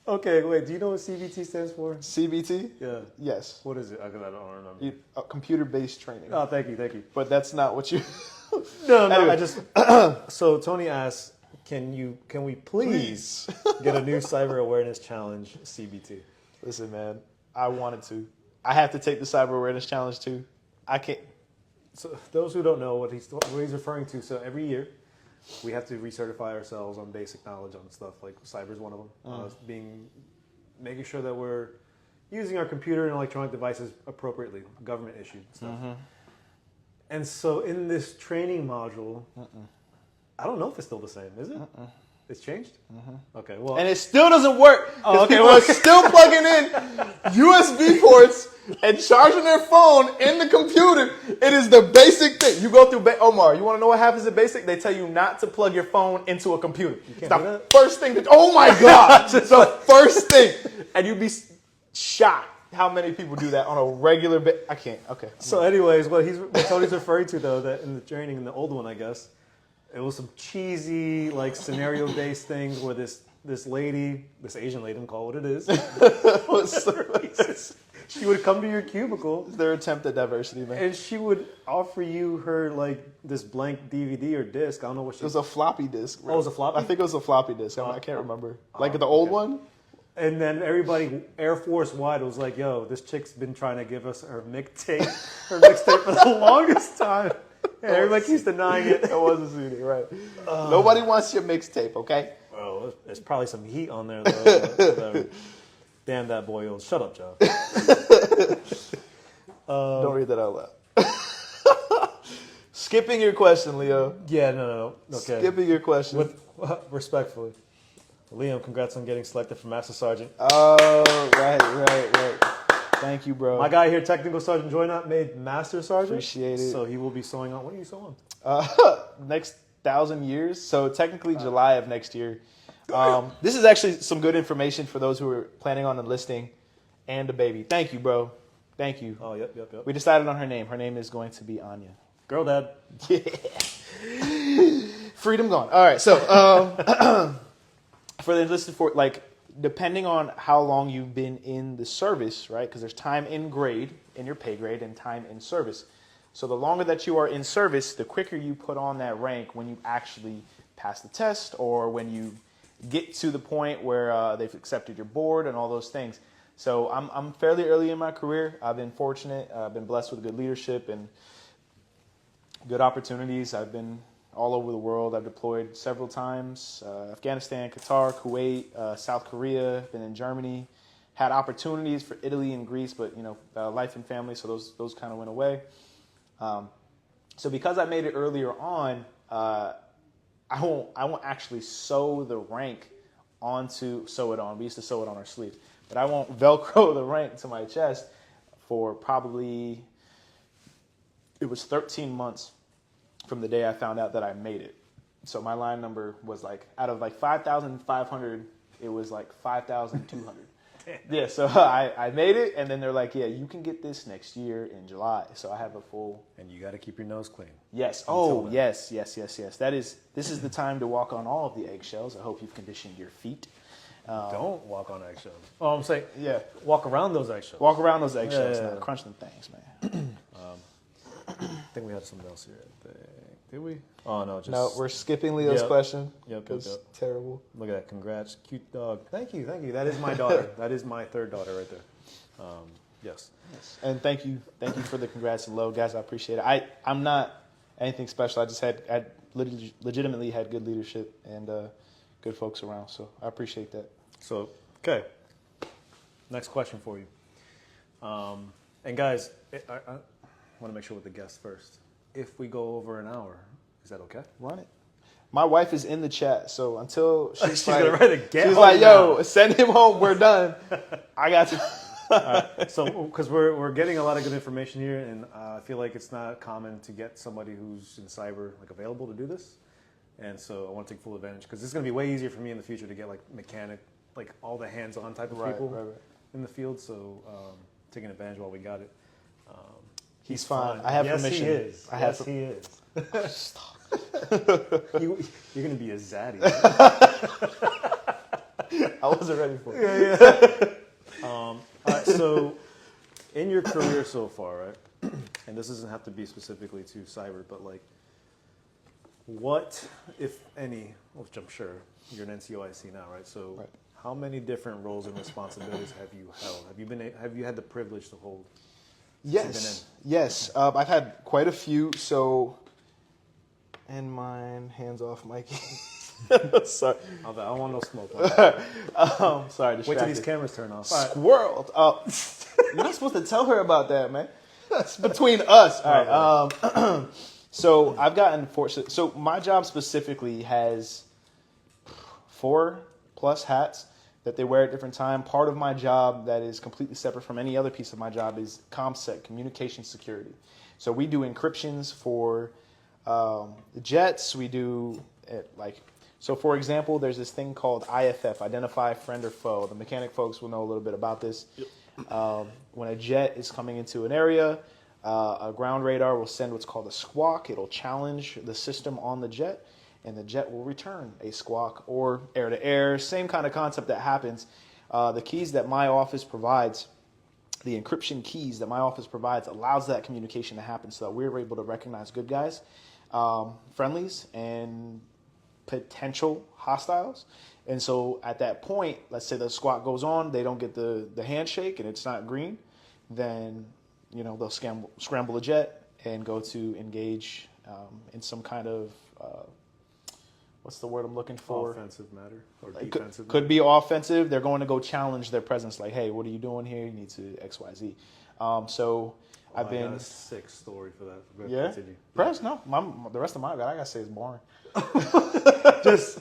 Okay, wait. Do you know what CBT stands for? CBT? Yeah. Yes. What is it? I don't remember. Computer-based training. Oh, thank you. But that's not what you. No. Anyway. I just. So Tony asked, can we please get a new cyber awareness challenge, CBT? Listen, man. I wanted to. I have to take the cyber awareness challenge too. I can't. So those who don't know what he's referring to, so every year we have to recertify ourselves on basic knowledge on stuff like cyber is one of them. Making sure that we're using our computer and electronic devices appropriately, government issued stuff. And so in this training module, I don't know if it's still the same. Is it? It's changed? Okay, well. And it still doesn't work. Oh, okay, people are still plugging in USB ports and charging their phone in the computer. It is the basic thing. You go through, Omar, you want to know what happens in basic? They tell you not to plug your phone into a computer. It's the first thing oh my God. It's the first thing. And you'd be shocked how many people do that on a regular basis. I can't. Okay. So anyways, what Tony's referring to, though, that in the training, in the old one, I guess, it was some cheesy, like, scenario-based things where this lady, this Asian lady, I'm call it what it is. She would come to your cubicle. It's their attempt at diversity, man. And she would offer you her, like, this blank DVD or disc. I don't know what she... It was a floppy disk. Bro. Oh, it was a floppy? I think it was a floppy disk. I can't remember. Like the old one? And then everybody, Air Force wide, was like, yo, this chick's been trying to give us her mixtape for the longest time. And everybody keeps denying it. It wasn't CD, right? Nobody wants your mixtape, okay? Oh, there's probably some heat on there, though. Damn that boy old. Shut up, Joe. Don't read that out loud. Skipping your question, Leo. Yeah, no. Okay. Skipping your question. Respectfully. Liam, congrats on getting selected for Master Sergeant. Oh, right. Thank you, bro. My guy here, Technical Sergeant Jweinat, made Master Sergeant. Appreciate it. So he will be sewing on. When are you sewing on? Next 1,000 years. So technically July of next year. This is actually some good information for those who are planning on enlisting and a baby. Thank you, bro. Thank you. Oh, yep. We decided on her name. Her name is going to be Anya. Girl dad. Yeah. Freedom gone. All right. So for the enlisted for depending on how long you've been in the service, right? Because there's time in grade, in your pay grade, and time in service. So the longer that you are in service, the quicker you put on that rank when you actually pass the test or when you get to the point where they've accepted your board and all those things. So I'm fairly early in my career. I've been fortunate. I've been blessed with good leadership and good opportunities. I've been all over the world. I've deployed several times. Afghanistan, Qatar, Kuwait, South Korea, been in Germany. Had opportunities for Italy and Greece, but life and family, so those kind of went away. So because I made it earlier on, I won't actually sew the rank sew it on. We used to sew it on our sleeve, but I won't Velcro the rank to my chest for probably, it was 13 months from the day I found out that I made it. So my line number was out of 5,500, it was 5,200. Yeah, so I made it, and then they're like, yeah, you can get this next year in July. So I have a full... And you got to keep your nose clean. Yes. Oh, yes. This is the time to walk on all of the eggshells. I hope you've conditioned your feet. Don't walk on eggshells. Oh, I'm saying, yeah, walk around those eggshells. Walk around those eggshells. Yeah. Crunch them things, man. I think we had something else here. Did we? Oh, no. No, we're skipping Leo's question. Yep. Terrible. Look at that. Congrats. Cute dog. Thank you. That is my daughter. That is my third daughter right there. Yes. And thank you for the congrats and love, guys. I appreciate it. I'm not anything special. I legitimately had good leadership and good folks around. So I appreciate that. So, okay. Next question for you. And guys, I want to make sure with the guests first. If we go over an hour, Is that okay? Run it. My wife is in the chat, so until she's gonna write a get she's home like, "Yo, now. send him home. We're done." I got to. So, because we're getting a lot of good information here, and I feel like it's not common to get somebody who's in cyber like available to do this, and so I want to take full advantage because it's going to be way easier for me in the future to get like mechanic, like all the hands-on type of people in the field. So, taking advantage while we got it. He's fine. I have permission. He is. Yes, he is. Stop. You're going to be a zaddy. I wasn't ready for it. Yeah. All right, so in your career so far, right? And this doesn't have to be specifically to cyber, but like, what, if any, which I'm sure you're an NCOIC now, right? So, how many different roles and responsibilities have you held? Have you had the privilege to hold? Yes. I've had quite a few. So, and mine, hands off, Mikey. Sorry. I don't want no smoke. Sorry, distracted. Wait till these cameras turn off. Squirreled. You're not supposed to tell her about that, man. It's between us. All right. So I've gotten fortunate. So my job specifically has 4+ hats that they wear at different times. Part of my job that is completely separate from any other piece of my job is ComSec, communication security. So we do encryptions for the jets. We do so for example, there's this thing called IFF, Identify Friend or Foe. The mechanic folks will know a little bit about this. Yep. When a jet is coming into an area, a ground radar will send what's called a squawk. It'll challenge the system on the jet, and the jet will return a squawk, or air-to-air, same kind of concept that happens. The keys that my office provides, the encryption keys that my office provides, allows that communication to happen so that we're able to recognize good guys, friendlies, and potential hostiles. And so at that point, let's say the squawk goes on, they don't get the handshake and it's not green, then they'll scramble a jet and go to engage in some kind of what's the word I'm looking for? Offensive matter or defensive. Could be offensive. They're going to go challenge their presence, like, hey, what are you doing here? You need to X, Y, Z. I've been. I got a sick story for that. Yeah. Press no. The rest of my I gotta say is boring. This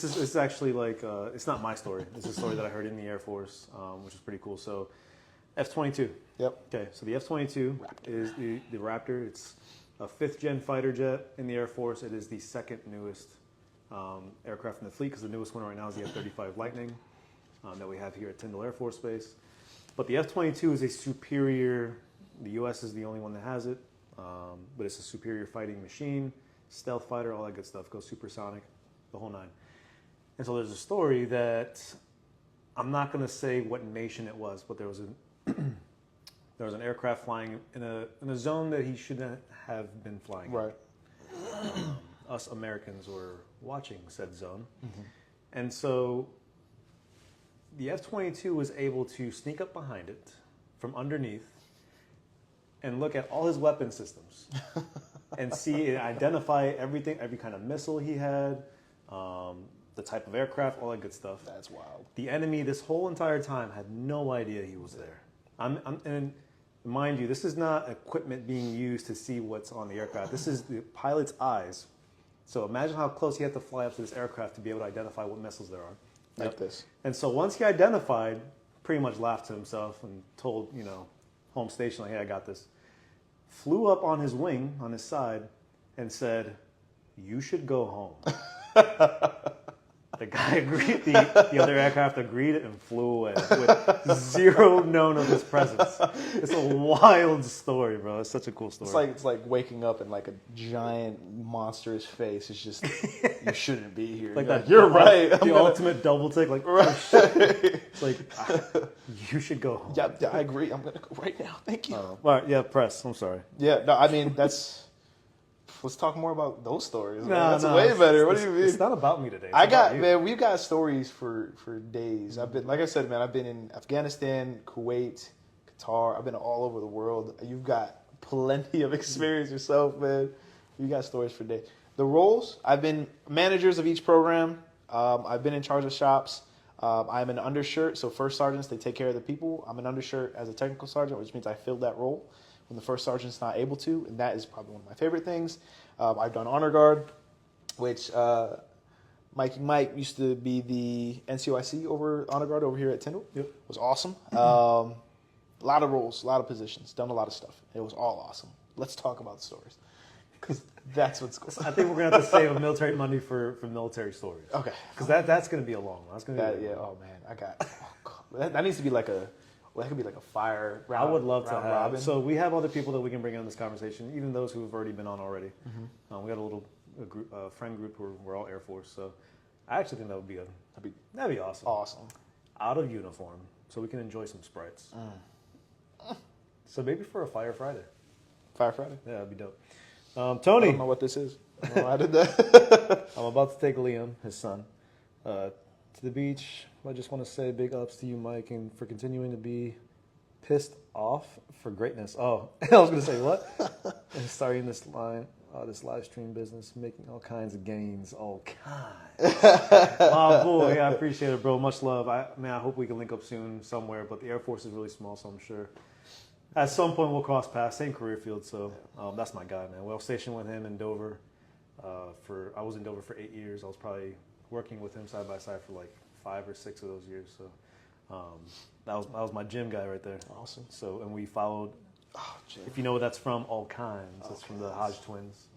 is actually like it's not my story. It's a story that I heard in the Air Force, which is pretty cool. So, F-22. Yep. Okay. So the F-22 is the Raptor. It's a 5th-gen fighter jet in the Air Force. It is the second newest aircraft in the fleet because the newest one right now is the F-35 Lightning that we have here at Tyndall Air Force Base. But the F-22 is a superior. The U.S. is the only one that has it, but it's a superior fighting machine, stealth fighter, all that good stuff. Goes supersonic, the whole nine. And so there's a story that I'm not going to say what nation it was, but there was an aircraft flying in a zone that he shouldn't have been flying in. Right. Us Americans were watching said zone, and so the F-22 was able to sneak up behind it from underneath and look at all his weapon systems and see and identify everything, every kind of missile he had, the type of aircraft, all that good stuff. That's wild. The enemy this whole entire time had no idea he was there. And mind you, this is not equipment being used to see what's on the aircraft. This is the pilot's eyes. So imagine how close he had to fly up to this aircraft to be able to identify what missiles there are. Like this. And so once he identified, pretty much laughed to himself and told, home station, like, hey, I got this. Flew up on his wing, on his side, and said, you should go home. The guy agreed, the other aircraft agreed and flew away with zero known of his presence. It's a wild story, bro. It's such a cool story. It's like waking up in like a giant monstrous face. It's just, you shouldn't be here. Like that, you're right. The ultimate double take, like, oh, shit. It's like, you should go home. Yeah, I agree. I'm going to go right now. Thank you. All right, yeah, press. I'm sorry. Yeah, no, I mean, let's talk more about those stories. That's way better. What do you mean? It's not about me today. We've got stories for days. I've been, like I said, man, I've been in Afghanistan, Kuwait, Qatar. I've been all over the world. You've got plenty of experience yourself, man. You got stories for days. The roles, I've been managers of each program. I've been in charge of shops. I'm an undershirt, so first sergeants, they take care of the people. I'm an undershirt as a technical sergeant, which means I filled that role when the first sergeant's not able to, and that is probably one of my favorite things. I've done honor guard, which Mikey Mike used to be the NCOIC over honor guard over here at Tyndall. Yep. It was awesome. A lot of roles, a lot of positions, done a lot of stuff. It was all awesome. Let's talk about the stories, because that's what's cool. I think we're gonna have to save a military money for military stories. Okay. Because that's gonna be a long one. That's gonna be Oh man, I got. That needs to be like a. Well, that could be like a fire. I would love to have. robin. So we have other people that we can bring on this conversation, even those who have already been on already. We got a group, friend group who we're all Air Force. So I actually think that would be that'd be awesome. Awesome. Out of uniform, so we can enjoy some sprites. So maybe for a Fire Friday. Fire Friday. Yeah, that'd be dope. I Tony, don't know what this is. I don't know why I did that. I'm about to take Liam, his son, to the beach. I just want to say big ups to you, Mike, and for continuing to be pissed off for greatness. Oh, I was going to say what? And starting this live stream business, making all kinds of gains. All kinds. Oh, boy, I appreciate it, bro. Much love. I hope we can link up soon somewhere, but the Air Force is really small, so I'm sure at some point we'll cross paths. Same career field, so that's my guy, man. Well, stationed with him in Dover. I was in Dover for 8 years. I was probably working with him side by side for like 5 or 6 of those years. So that was my gym guy right there. Awesome. So, and we followed. Oh, If you know what that's from, All Kinds. That's from the Hodge twins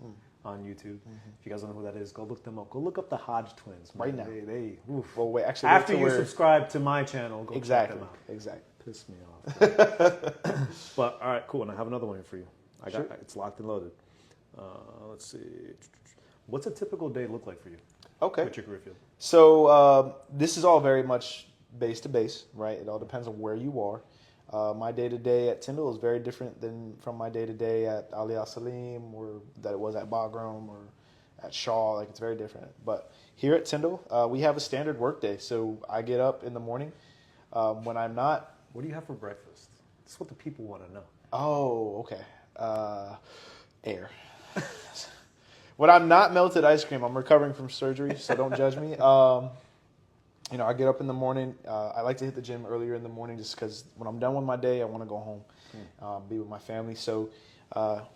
on YouTube. If you guys don't know who that is, go look them up. Go look up the Hodge twins Right now. They oof. Well, wait. Actually, After you subscribe to my channel, go check them out. Exactly. Piss me off. But all right, cool. And I have another one here for you. It's locked and loaded. Let's see. What's a typical day look like for you? Okay. With your career field? So this is all very much base to base, right? It all depends on where you are. My day to day at Tyndall is very different than from my day to day at Ali Al Salim, or that it was at Bagram or at Shaw. Like, it's very different. But here at Tyndall, we have a standard work day. So I get up in the morning. When I'm not. What do you have for breakfast? That's what the people want to know. Oh, okay. Air. When I'm not melted ice cream, I'm recovering from surgery, so don't judge me. I get up in the morning. I like to hit the gym earlier in the morning just because when I'm done with my day, I want to go home, be with my family. So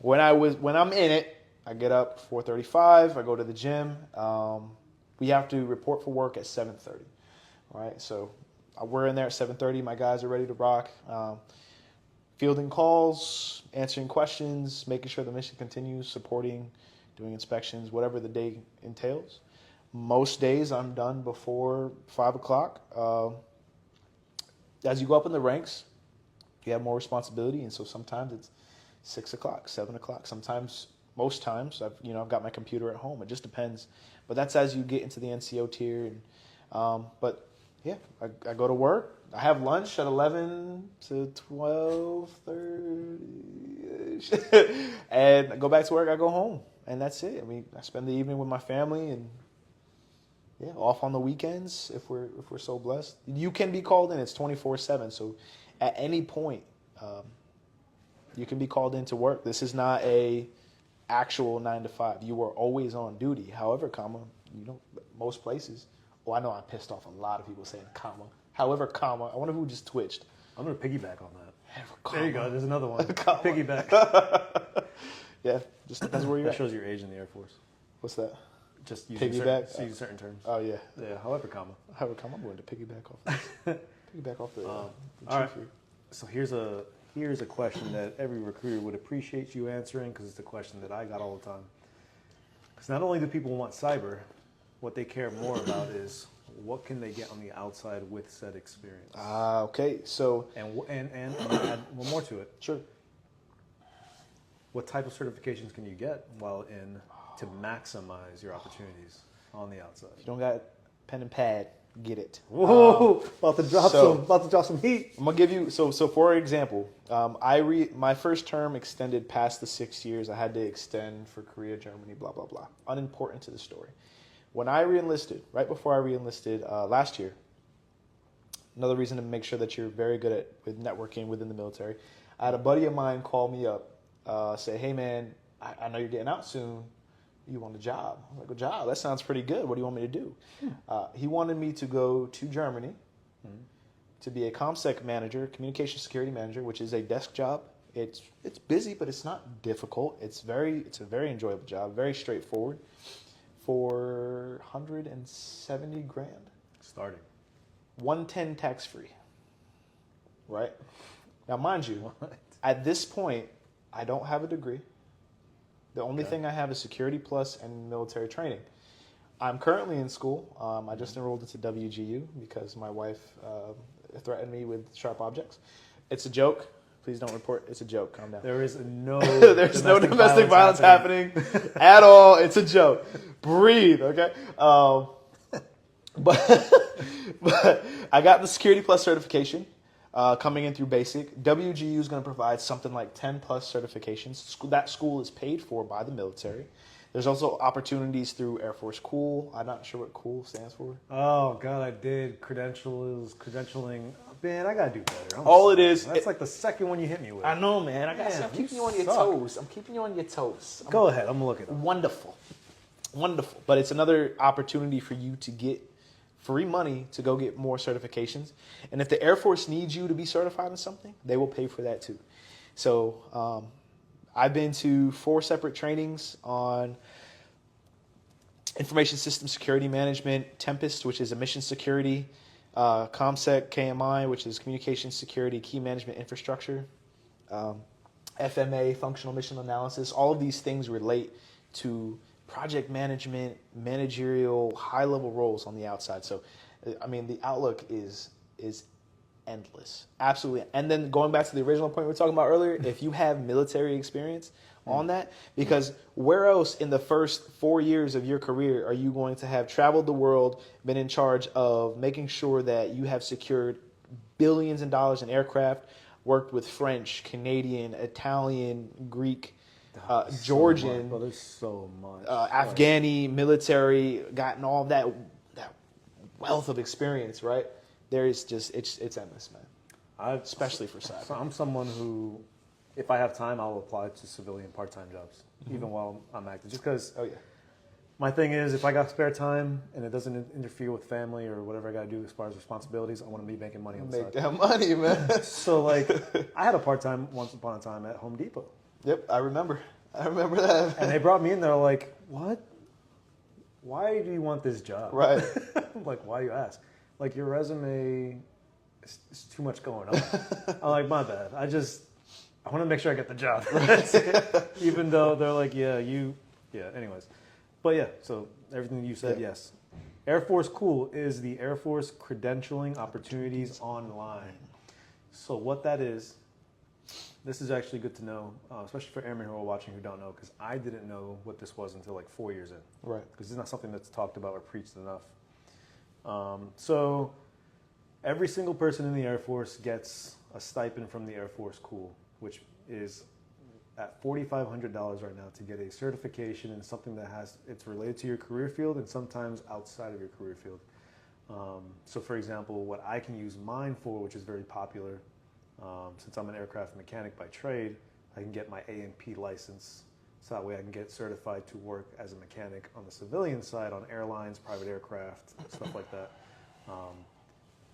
when I'm in it, I get up 4:35. I go to the gym. We have to report for work at 7:30. All right, so we're in there at 7:30. My guys are ready to rock. Fielding calls, answering questions, making sure the mission continues, supporting, doing inspections, whatever the day entails. Most days I'm done before 5 o'clock. As you go up in the ranks, you have more responsibility, and so sometimes it's 6 o'clock, 7 o'clock. Sometimes, most times, I've got my computer at home. It just depends. But that's as you get into the NCO tier. And I go to work. I have lunch at 11 to 12:30, and I go back to work. I go home, and that's it. I spend the evening with my family, and off on the weekends if we're so blessed. You can be called in. It's 24/7. So at any point, you can be called in to work. This is not a actual 9 to 5. You are always on duty. However, most places. Oh, I know I pissed off a lot of people saying comma. However, comma. I wonder who just twitched. I'm going to piggyback on that. Comma. There you go. There's another one. Piggyback. Yeah, just depends where you're That at. shows your age in the Air Force. What's that? Just using Piggyback? certain terms. Oh, yeah. Yeah, however, comma. However, comma. I'm going to piggyback off this. Piggyback off the all chief right. here. So here's a question that every recruiter would appreciate you answering, because it's a question that I got all the time. Because not only do people want cyber, what they care more about is what can they get on the outside with said experience. Okay. So. And I'm gonna add one more to it. Sure. What type of certifications can you get while in to maximize your opportunities on the outside? If you don't got pen and pad, get it. Whoa! About to drop some heat. I'm gonna give you so for example, my first term extended past the 6 years. I had to extend for Korea, Germany, blah blah blah. Unimportant to the story. When I reenlisted, right before I reenlisted last year, another reason to make sure that you're very good with networking within the military, I had a buddy of mine call me up, say, "Hey man, I know you're getting out soon. You want a job?" I'm like, "A job? That sounds pretty good. What do you want me to do?" He wanted me to go to Germany to be a ComSec manager, communication security manager, which is a desk job It's busy, but it's not difficult. It's a very enjoyable job, very straightforward. For 170 grand, Starting. 110 tax free. Right now, mind you, What? at this point, I don't have a degree. The only thing I have is Security Plus and military training. I'm currently in school. I just enrolled into WGU because my wife threatened me with sharp objects. It's a joke. Please don't report. It's a joke. Calm down. There is no There's no domestic violence happening at all. It's a joke. Breathe, okay? But I got the Security Plus certification. Coming in through basic. WGU is going to provide something like 10 plus certifications. That school is paid for by the military. There's also opportunities through Air Force Cool. I'm not sure what Cool stands for. Oh, God, I did. Credentialing. Man, I got to do better. That's like the second one you hit me with. I know, man. I'm keeping you on your toes. I'm keeping you on your toes. Go ahead. I'm going to look it up. Wonderful. Wonderful. But it's another opportunity for you to get free money to go get more certifications. And if the Air Force needs you to be certified in something, they will pay for that too. So I've been to 4 separate trainings on information system security management, Tempest, which is emission security, ComSec, KMI, which is communication security, key management infrastructure, FMA, functional mission analysis. All of these things relate to project management, managerial, high-level roles on the outside. So, I mean, the outlook is endless, absolutely. And then going back to the original point we were talking about earlier, if you have military experience on that, because where else in the first 4 years of your career are you going to have traveled the world, been in charge of making sure that you have secured billions of dollars in aircraft, worked with French, Canadian, Italian, Greek, Georgian, There's so much. Afghani military, gotten all that wealth of experience, right? There is just it's endless, man. Especially for cyber. So I'm someone who, if I have time, I'll apply to civilian part-time jobs, even while I'm active. Just because. Oh yeah. My thing is, if I got spare time and it doesn't interfere with family or whatever I got to do as far as responsibilities, I want to be making money on the side. Make that money, man. So like, I had a part-time once upon a time at Home Depot. Yep, I remember that. And they brought me in there like, what? Why do you want this job? Right. I'm like, why do you ask? Like, your resume is too much going on. I'm like, my bad. I want to make sure I get the job. Even though they're like, anyways. But yeah, so everything you said, yes. Air Force Cool is the Air Force Credentialing Opportunities Online. So what that is, this is actually good to know, especially for airmen who are watching who don't know, because I didn't know what this was until like 4 years in. Right. Because it's not something that's talked about or preached enough. So every single person in the Air Force gets a stipend from the Air Force Cool, which is at $4,500 right now to get a certification in something that it's related to your career field and sometimes outside of your career field. So for example, what I can use mine for, which is very popular, since I'm an aircraft mechanic by trade, I can get my A&P license. So that way I can get certified to work as a mechanic on the civilian side on airlines, private aircraft, stuff like that.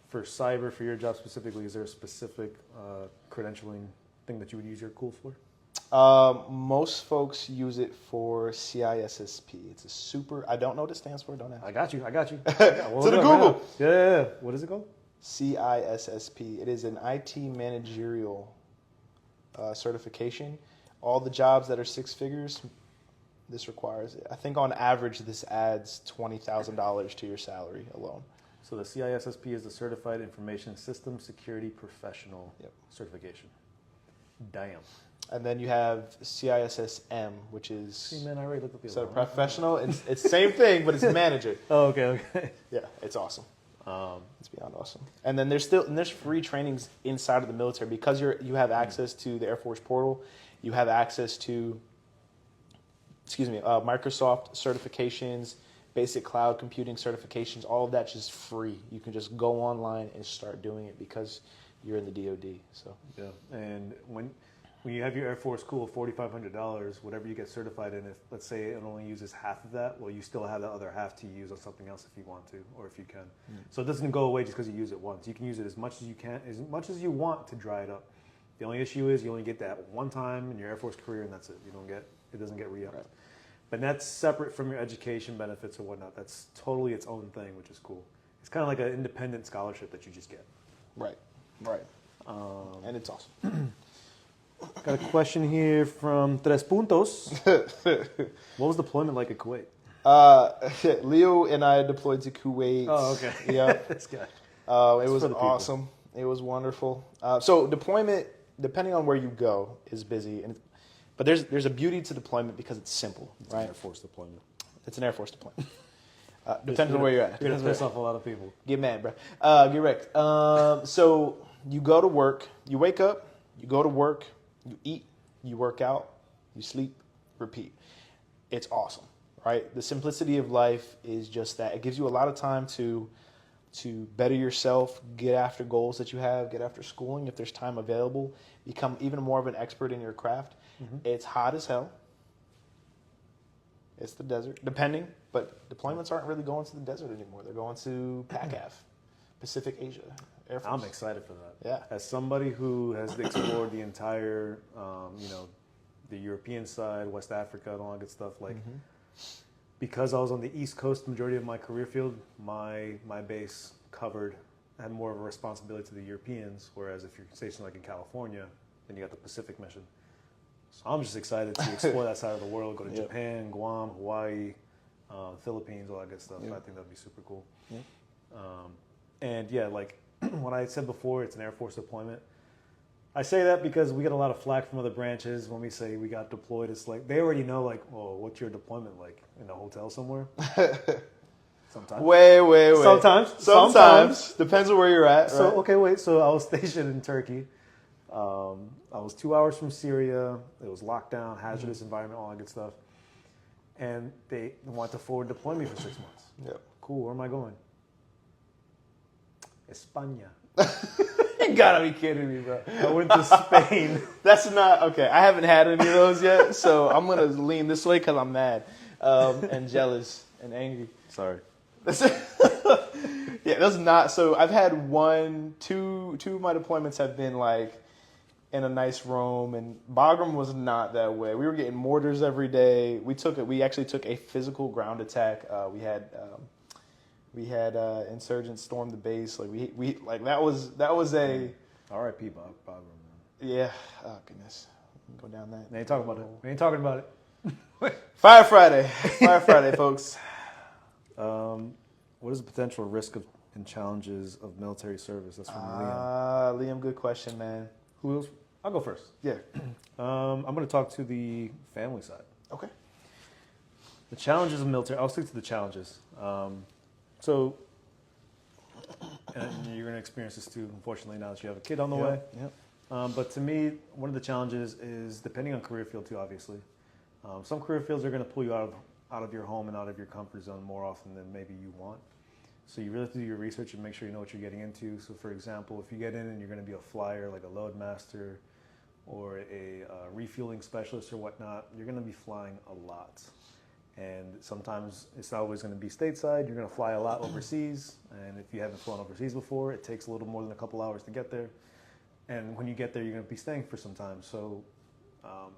For cyber, for your job specifically, is there a specific credentialing thing that you would use your cool for? Most folks use it for CISSP. It's a super. I don't know what it stands for. Don't ask. I got you. To the Google. Right yeah. What is it called? CISSP. It is an IT managerial certification. All the jobs that are 6 figures, this requires it. I think on average, this adds $20,000 to your salary alone. So the CISSP is the Certified Information System Security Professional certification. Damn. And then you have CISSM, which is See, man, I already looked up the so professional. It's the same thing, but it's manager. Oh, okay. Yeah, it's awesome. It's beyond awesome. And then there's free trainings inside of the military because you have access to the Air Force portal. You have access to, Microsoft certifications, basic cloud computing certifications. All of that's just free. You can just go online and start doing it because you're in the DoD. So yeah, and when you have your Air Force Cool, $4,500, whatever you get certified in, if let's say it only uses half of that, well, you still have the other half to use on something else if you want to, or if you can. So it doesn't go away just because you use it once. You can use it as much as you can, as much as you want to dry it up. The only issue is you only get that one time in your Air Force career, and that's it. It doesn't get re-upped. Right. But that's separate from your education benefits or whatnot. That's totally its own thing, which is cool. It's kind of like an independent scholarship that you just get. Right. And it's awesome. Got a question here from Tres Puntos. What was deployment like at Kuwait? Leo and I deployed to Kuwait. Oh, okay. Yeah. This guy. It was awesome. It was wonderful. So deployment, depending on where you go, is busy. But there's a beauty to deployment because it's simple, right? It's an Air Force deployment. It's an Air Force deployment. Depends on where you're at. You're going to piss off a lot of people. Get mad, bro. Get wrecked. So you go to work. You wake up. You go to work. You eat. You work out. You sleep. Repeat. It's awesome, right? The simplicity of life is just that. It gives you a lot of time to better yourself, get after goals that you have, get after schooling if there's time available, become even more of an expert in your craft. Mm-hmm. It's hot as hell. It's the desert, depending, but deployments aren't really going to the desert anymore. They're going to PACAF, Pacific Asia, Air Force. I'm excited for that. Yeah. As somebody who has explored the entire, the European side, West Africa, and all that good stuff, like, because I was on the East Coast majority of my career field, my base had more of a responsibility to the Europeans, whereas if you're stationed like in California, then you got the Pacific mission. So I'm just excited to explore that side of the world, go to Japan, Guam, Hawaii, Philippines, all that good stuff. I think that'd be super cool. And yeah, like what I said before, it's an Air Force deployment. I say that because we get a lot of flack from other branches when we say we got deployed. It's like they already know, like, oh, what's your deployment like? In a hotel somewhere? Sometimes. Wait. Sometimes. Depends on where you're at. So, right? okay, wait. So I was stationed in Turkey. I was 2 hours from Syria. It was lockdown, hazardous environment, all that good stuff. And they want to forward deploy me for 6 months. Yep. Cool. Where am I going? España. You gotta be kidding me, bro. I went to Spain. That's not okay. I haven't had any of those yet, so I'm gonna lean this way because I'm mad and jealous and angry. Sorry. Yeah, that's not. So I've had two of my deployments have been like in a nice room, and Bagram was not that way. We were getting mortars every day. We actually took a physical ground attack. We had insurgents storm the base. Like we like that was a R.I.P. Bagram. Yeah. Oh goodness. Go down that. We ain't talking about it. We ain't talking about it. Fire Friday, folks. What is the potential risk and challenges of military service? That's from Liam. Liam, good question, man. Who else? I'll go first. Yeah. I'm going to talk to the family side. Okay. The challenges of military. I'll stick to the challenges. So, and you're going to experience this too, unfortunately, now that you have a kid on the way. Yep. But to me, one of the challenges is depending on career field too, obviously. Some career fields are going to pull you out of your home and out of your comfort zone more often than maybe you want. So you really have to do your research and make sure you know what you're getting into. So for example, if you get in and you're going to be a flyer, like a load master or a refueling specialist or whatnot, you're going to be flying a lot. And sometimes it's not always going to be stateside. You're going to fly a lot overseas. And if you haven't flown overseas before, it takes a little more than a couple hours to get there. And when you get there, you're going to be staying for some time. So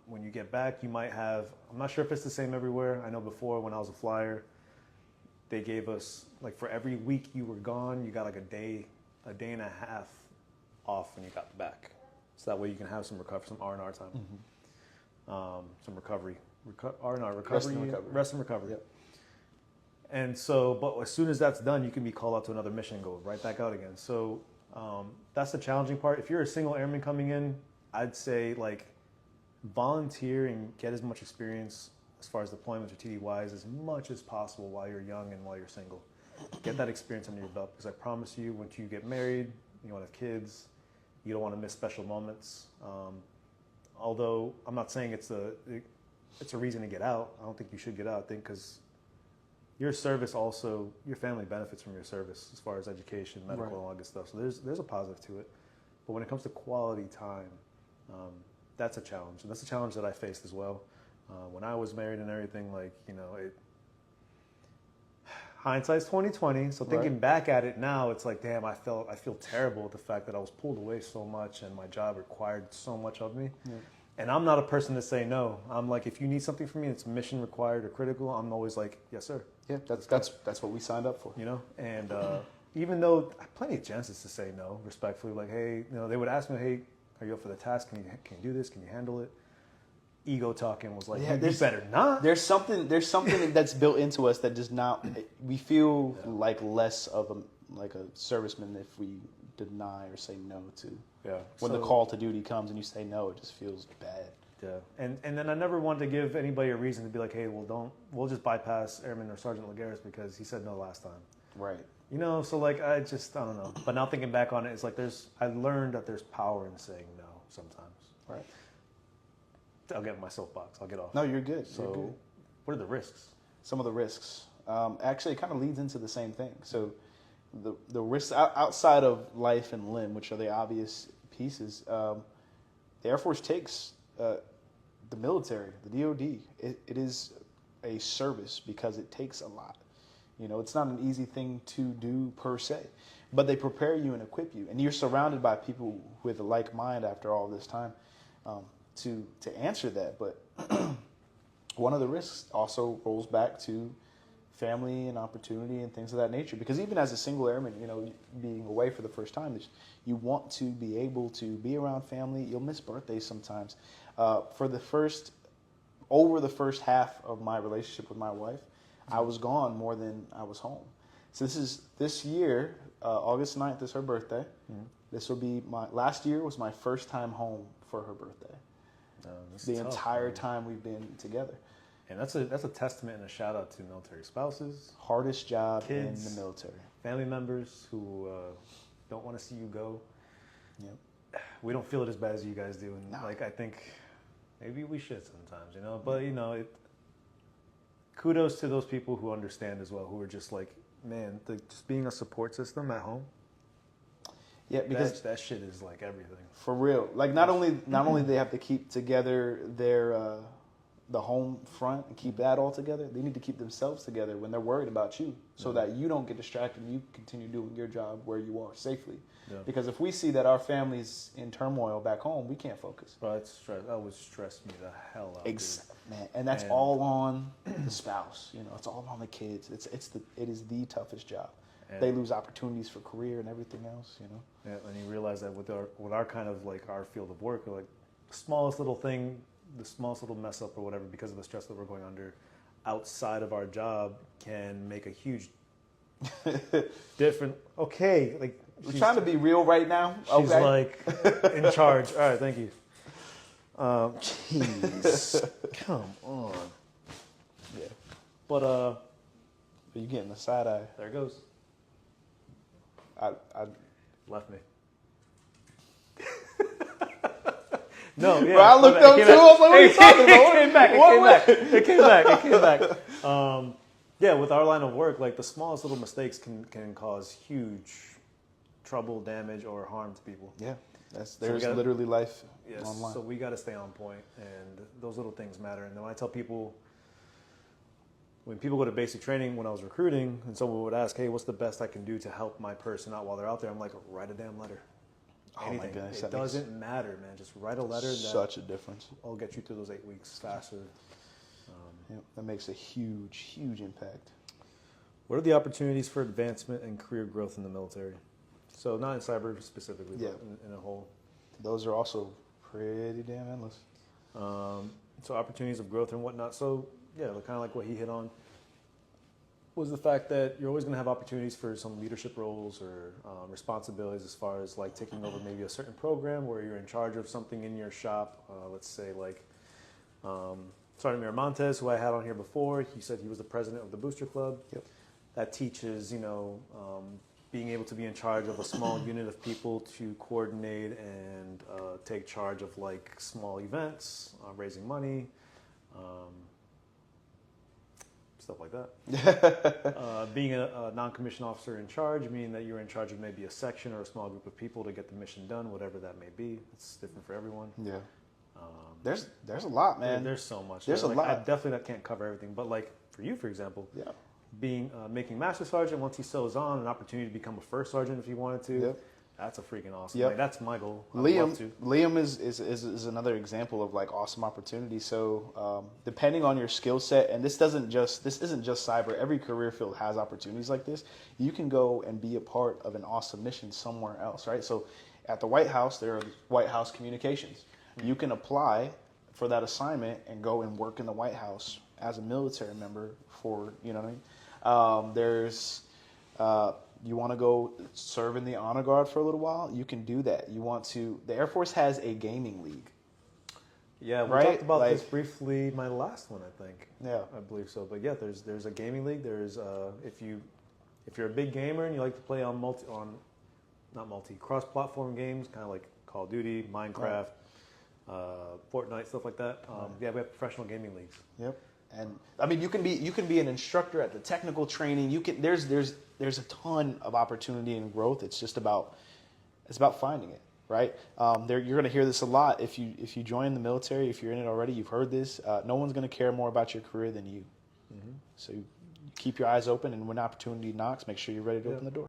when you get back, you might have, I'm not sure if it's the same everywhere. I know before when I was a flyer, they gave us, like for every week you were gone, you got like a day and a half off when you got back. So that way you can have some R&R time, some recovery. R&R, recovery, rest and recovery. Yep. And so, but as soon as that's done, you can be called out to another mission and go right back out again. So that's the challenging part. If you're a single airman coming in, I'd say like volunteer and get as much experience as far as deployments or TDYs as much as possible while you're young and while you're single. Get that experience under your belt, because I promise you, once you get married, you want to have kids, you don't want to miss special moments. Although I'm not saying it's a reason to get out. I don't think you should get out. I think because your service also, your family benefits from your service as far as education, medical, and all that good stuff. So there's a positive to it. But when it comes to quality time, that's a challenge. And that's a challenge that I faced as well. When I was married and everything, like, hindsight's 2020. So thinking Right. back at it now, it's like, damn, I feel terrible with the fact that I was pulled away so much and my job required so much of me. Yeah. And I'm not a person to say no. I'm like, if you need something from me, it's mission required or critical. I'm always like, yes, sir. Yeah, that's what we signed up for. You know, and even though I have plenty of chances to say no, respectfully, like, hey, you know, they would ask me, hey, are you up for the task? Can you do this? Can you handle it? Ego talking was like, Yeah, you better not. There's something that's built into us that does not. We feel like less of a serviceman if we deny or say no to. Yeah. When the call to duty comes and you say no, it just feels bad. Yeah. And then I never wanted to give anybody a reason to be like, hey, we'll just bypass Airman or Sergeant Lagares because he said no last time. Right. You know, so like I don't know. But now thinking back on it, it's like I learned that there's power in saying no sometimes. Right. I'll get my soapbox. I'll get off. No, you're good. So, You're good. what are the risks? Some of the risks. Actually, it kind of leads into the same thing. So, the risks outside of life and limb, which are the obvious pieces, the Air Force takes the military, the DoD. It is a service because it takes a lot. You know, it's not an easy thing to do per se, but they prepare you and equip you, and you're surrounded by people with a like mind after all this time. To answer that, but one of the risks also rolls back to family and opportunity and things of that nature. Because even as a single airman, you know, being away for the first time, you want to be able to be around family. You'll miss birthdays sometimes. Over the first half of my relationship with my wife, I was gone more than I was home. So this year, August 9th is her birthday. Mm-hmm. This will be last year was my first time home for her birthday. The entire time we've been together. And that's a testament and a shout out to military spouses. Hardest job kids, in the military. Family members who don't want to see you go. Yep. We don't feel it as bad as you guys do. And No. like, I think maybe we should sometimes, you know, but you know, kudos to those people who understand as well, who are just like, man, just being a support system at home. Yeah, because that shit is like everything. For real. Like not only they have to keep together their the home front and keep that all together, they need to keep themselves together when they're worried about you, so that you don't get distracted and you continue doing your job where you are safely. Yeah. Because if we see that our family's in turmoil back home, we can't focus. Bro, that would stress me the hell out. Man, and that's all on the spouse. You know, it's all on the kids. It is the toughest job. And they lose opportunities for career and everything else, you know. Yeah, and you realize that with our kind of like our field of work, like the smallest little thing, the smallest little mess up or whatever, because of the stress that we're going under outside of our job, can make a huge different. Okay, like we're trying to be real right now. She's like in charge. All right, thank you. Jeez, come on. Yeah, but you getting the side eye. There it goes. I left me. No, yeah. Bro, I looked up too. I was like, what are you talking about? It came back. Yeah, with our line of work, like the smallest little mistakes can cause huge trouble, damage, or harm to people. Yeah, there's literally life Yes, online. so we got to stay on point, and those little things matter. And then when I tell people, when people go to basic training, when I was recruiting, and someone would ask, hey, what's the best I can do to help my person out while they're out there? I'm like, write a damn letter. Anything. Oh my gosh, it doesn't matter, man. Just write a letter. Such a difference. I'll get you through those 8 weeks faster. That makes a huge, huge impact. What are the opportunities for advancement and career growth in the military? So not in cyber specifically, but in a whole. Those are also pretty damn endless. So opportunities of growth and whatnot. So yeah, kind of like what he hit on was the fact that you're always going to have opportunities for some leadership roles or responsibilities as far as like taking over maybe a certain program where you're in charge of something in your shop. Let's say like Sergeant Miramontes, who I had on here before, he said he was the president of the Booster Club. Yep. That teaches, being able to be in charge of a small unit of people to coordinate and take charge of like small events, raising money, stuff like that. Being a non-commissioned officer in charge, meaning that you're in charge of maybe a section or a small group of people to get the mission done, whatever that may be. It's different for everyone. Yeah. There's a lot, man. There's so much. There's a lot. I definitely can't cover everything, but like for you, for example, making master sergeant. Once he sews on, an opportunity to become a first sergeant if he wanted to. Yep. That's a freaking awesome. Yep. Like, that's my goal. I'd love to. Liam is another example of like awesome opportunity. So depending on your skill set, and this isn't just cyber. Every career field has opportunities like this. You can go and be a part of an awesome mission somewhere else, right? So at the White House, there are White House communications. You can apply for that assignment and go and work in the White House as a military member for, you know what I mean? You want to go serve in the honor guard for a little while, you can do that. The Air Force has a gaming league. Yeah, we right? talked about Like, this briefly. My last one, I think. Yeah, I believe so. But yeah, there's a gaming league. There's if you're a big gamer and you like to play on cross-platform games, kind of like Call of Duty, Minecraft, Fortnite, stuff like that. Yeah, we have professional gaming leagues. Yep. And I mean, you can be an instructor at the technical training. There's a ton of opportunity and growth. It's about finding it, right? You're going to hear this a lot if you join the military. If you're in it already, you've heard this. No one's going to care more about your career than you. Mm-hmm. So you keep your eyes open, and when opportunity knocks, make sure you're ready to open the door.